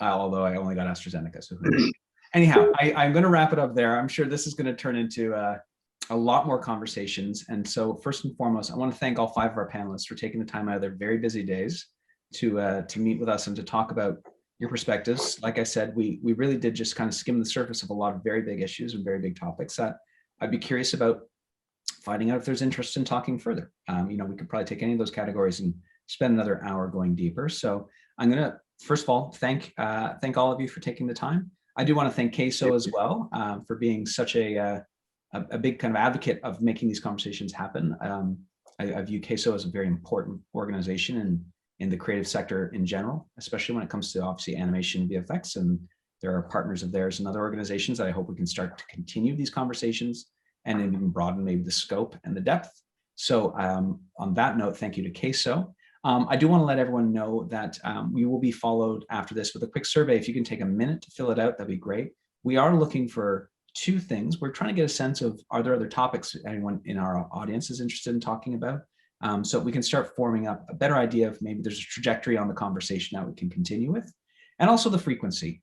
Although I only got AstraZeneca, so who knows? Anyhow, I'm going to wrap it up there. I'm sure this is going to turn into a lot more conversations. And so first and foremost, I want to thank all 5 of our panelists for taking the time out of their very busy days to meet with us and to talk about your perspectives. Like I said, we really did just kind of skim the surface of a lot of very big issues and very big topics that I'd be curious about finding out if there's interest in talking further. We could probably take any of those categories and spend another hour going deeper. So I'm going to, first of all, thank all of you for taking the time. I do want to thank CASO as well for being such a big kind of advocate of making these conversations happen. I view CASO as a very important organization in the creative sector in general, especially when it comes to obviously animation and VFX. And there are partners of theirs and other organizations that I hope we can start to continue these conversations and even broaden maybe the scope and the depth. So on that note, thank you to CASO. I do want to let everyone know that we will be followed after this with a quick survey. If you can take a minute to fill it out, that'd be great. We are looking for 2 things. We're trying to get a sense of, are there other topics anyone in our audience is interested in talking about? So we can start forming up a better idea of maybe there's a trajectory on the conversation that we can continue with. And also the frequency.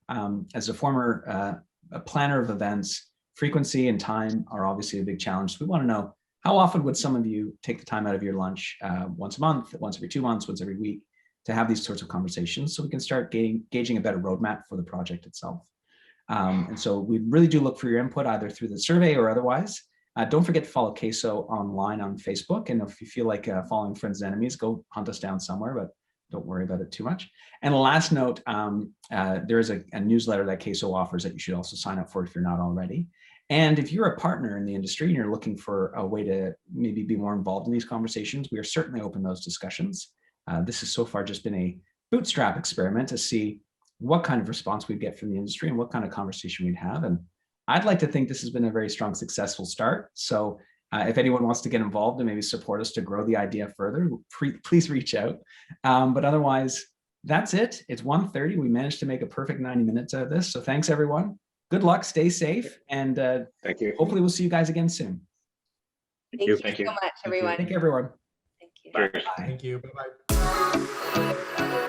As a former planner of events, frequency and time are obviously a big challenge. So we want to know, how often would some of you take the time out of your lunch, once a month, once every 2 months, once every week, to have these sorts of conversations so we can start gauging a better roadmap for the project itself. And so we really do look for your input either through the survey or otherwise. Don't forget to follow CASO online on Facebook. And if you feel like following friends and enemies, go hunt us down somewhere. But don't worry about it too much. And a last note, there is a newsletter that CASO offers that you should also sign up for if you're not already. And if you're a partner in the industry and you're looking for a way to maybe be more involved in these conversations, we are certainly open to those discussions. This has so far just been a bootstrap experiment to see what kind of response we get from the industry and what kind of conversation we'd have. And I'd like to think this has been a very strong, successful start. So if anyone wants to get involved and maybe support us to grow the idea further, please reach out. But otherwise, that's it. It's 1:30. We managed to make a perfect 90 minutes out of this. So thanks, everyone. Good luck. Stay safe. And Thank you. hopefully we'll see you guys again soon. Thank you Thank so you. much, everyone. Thank you, everyone. Thank you. Cheers. Bye. Thank you. Bye-bye.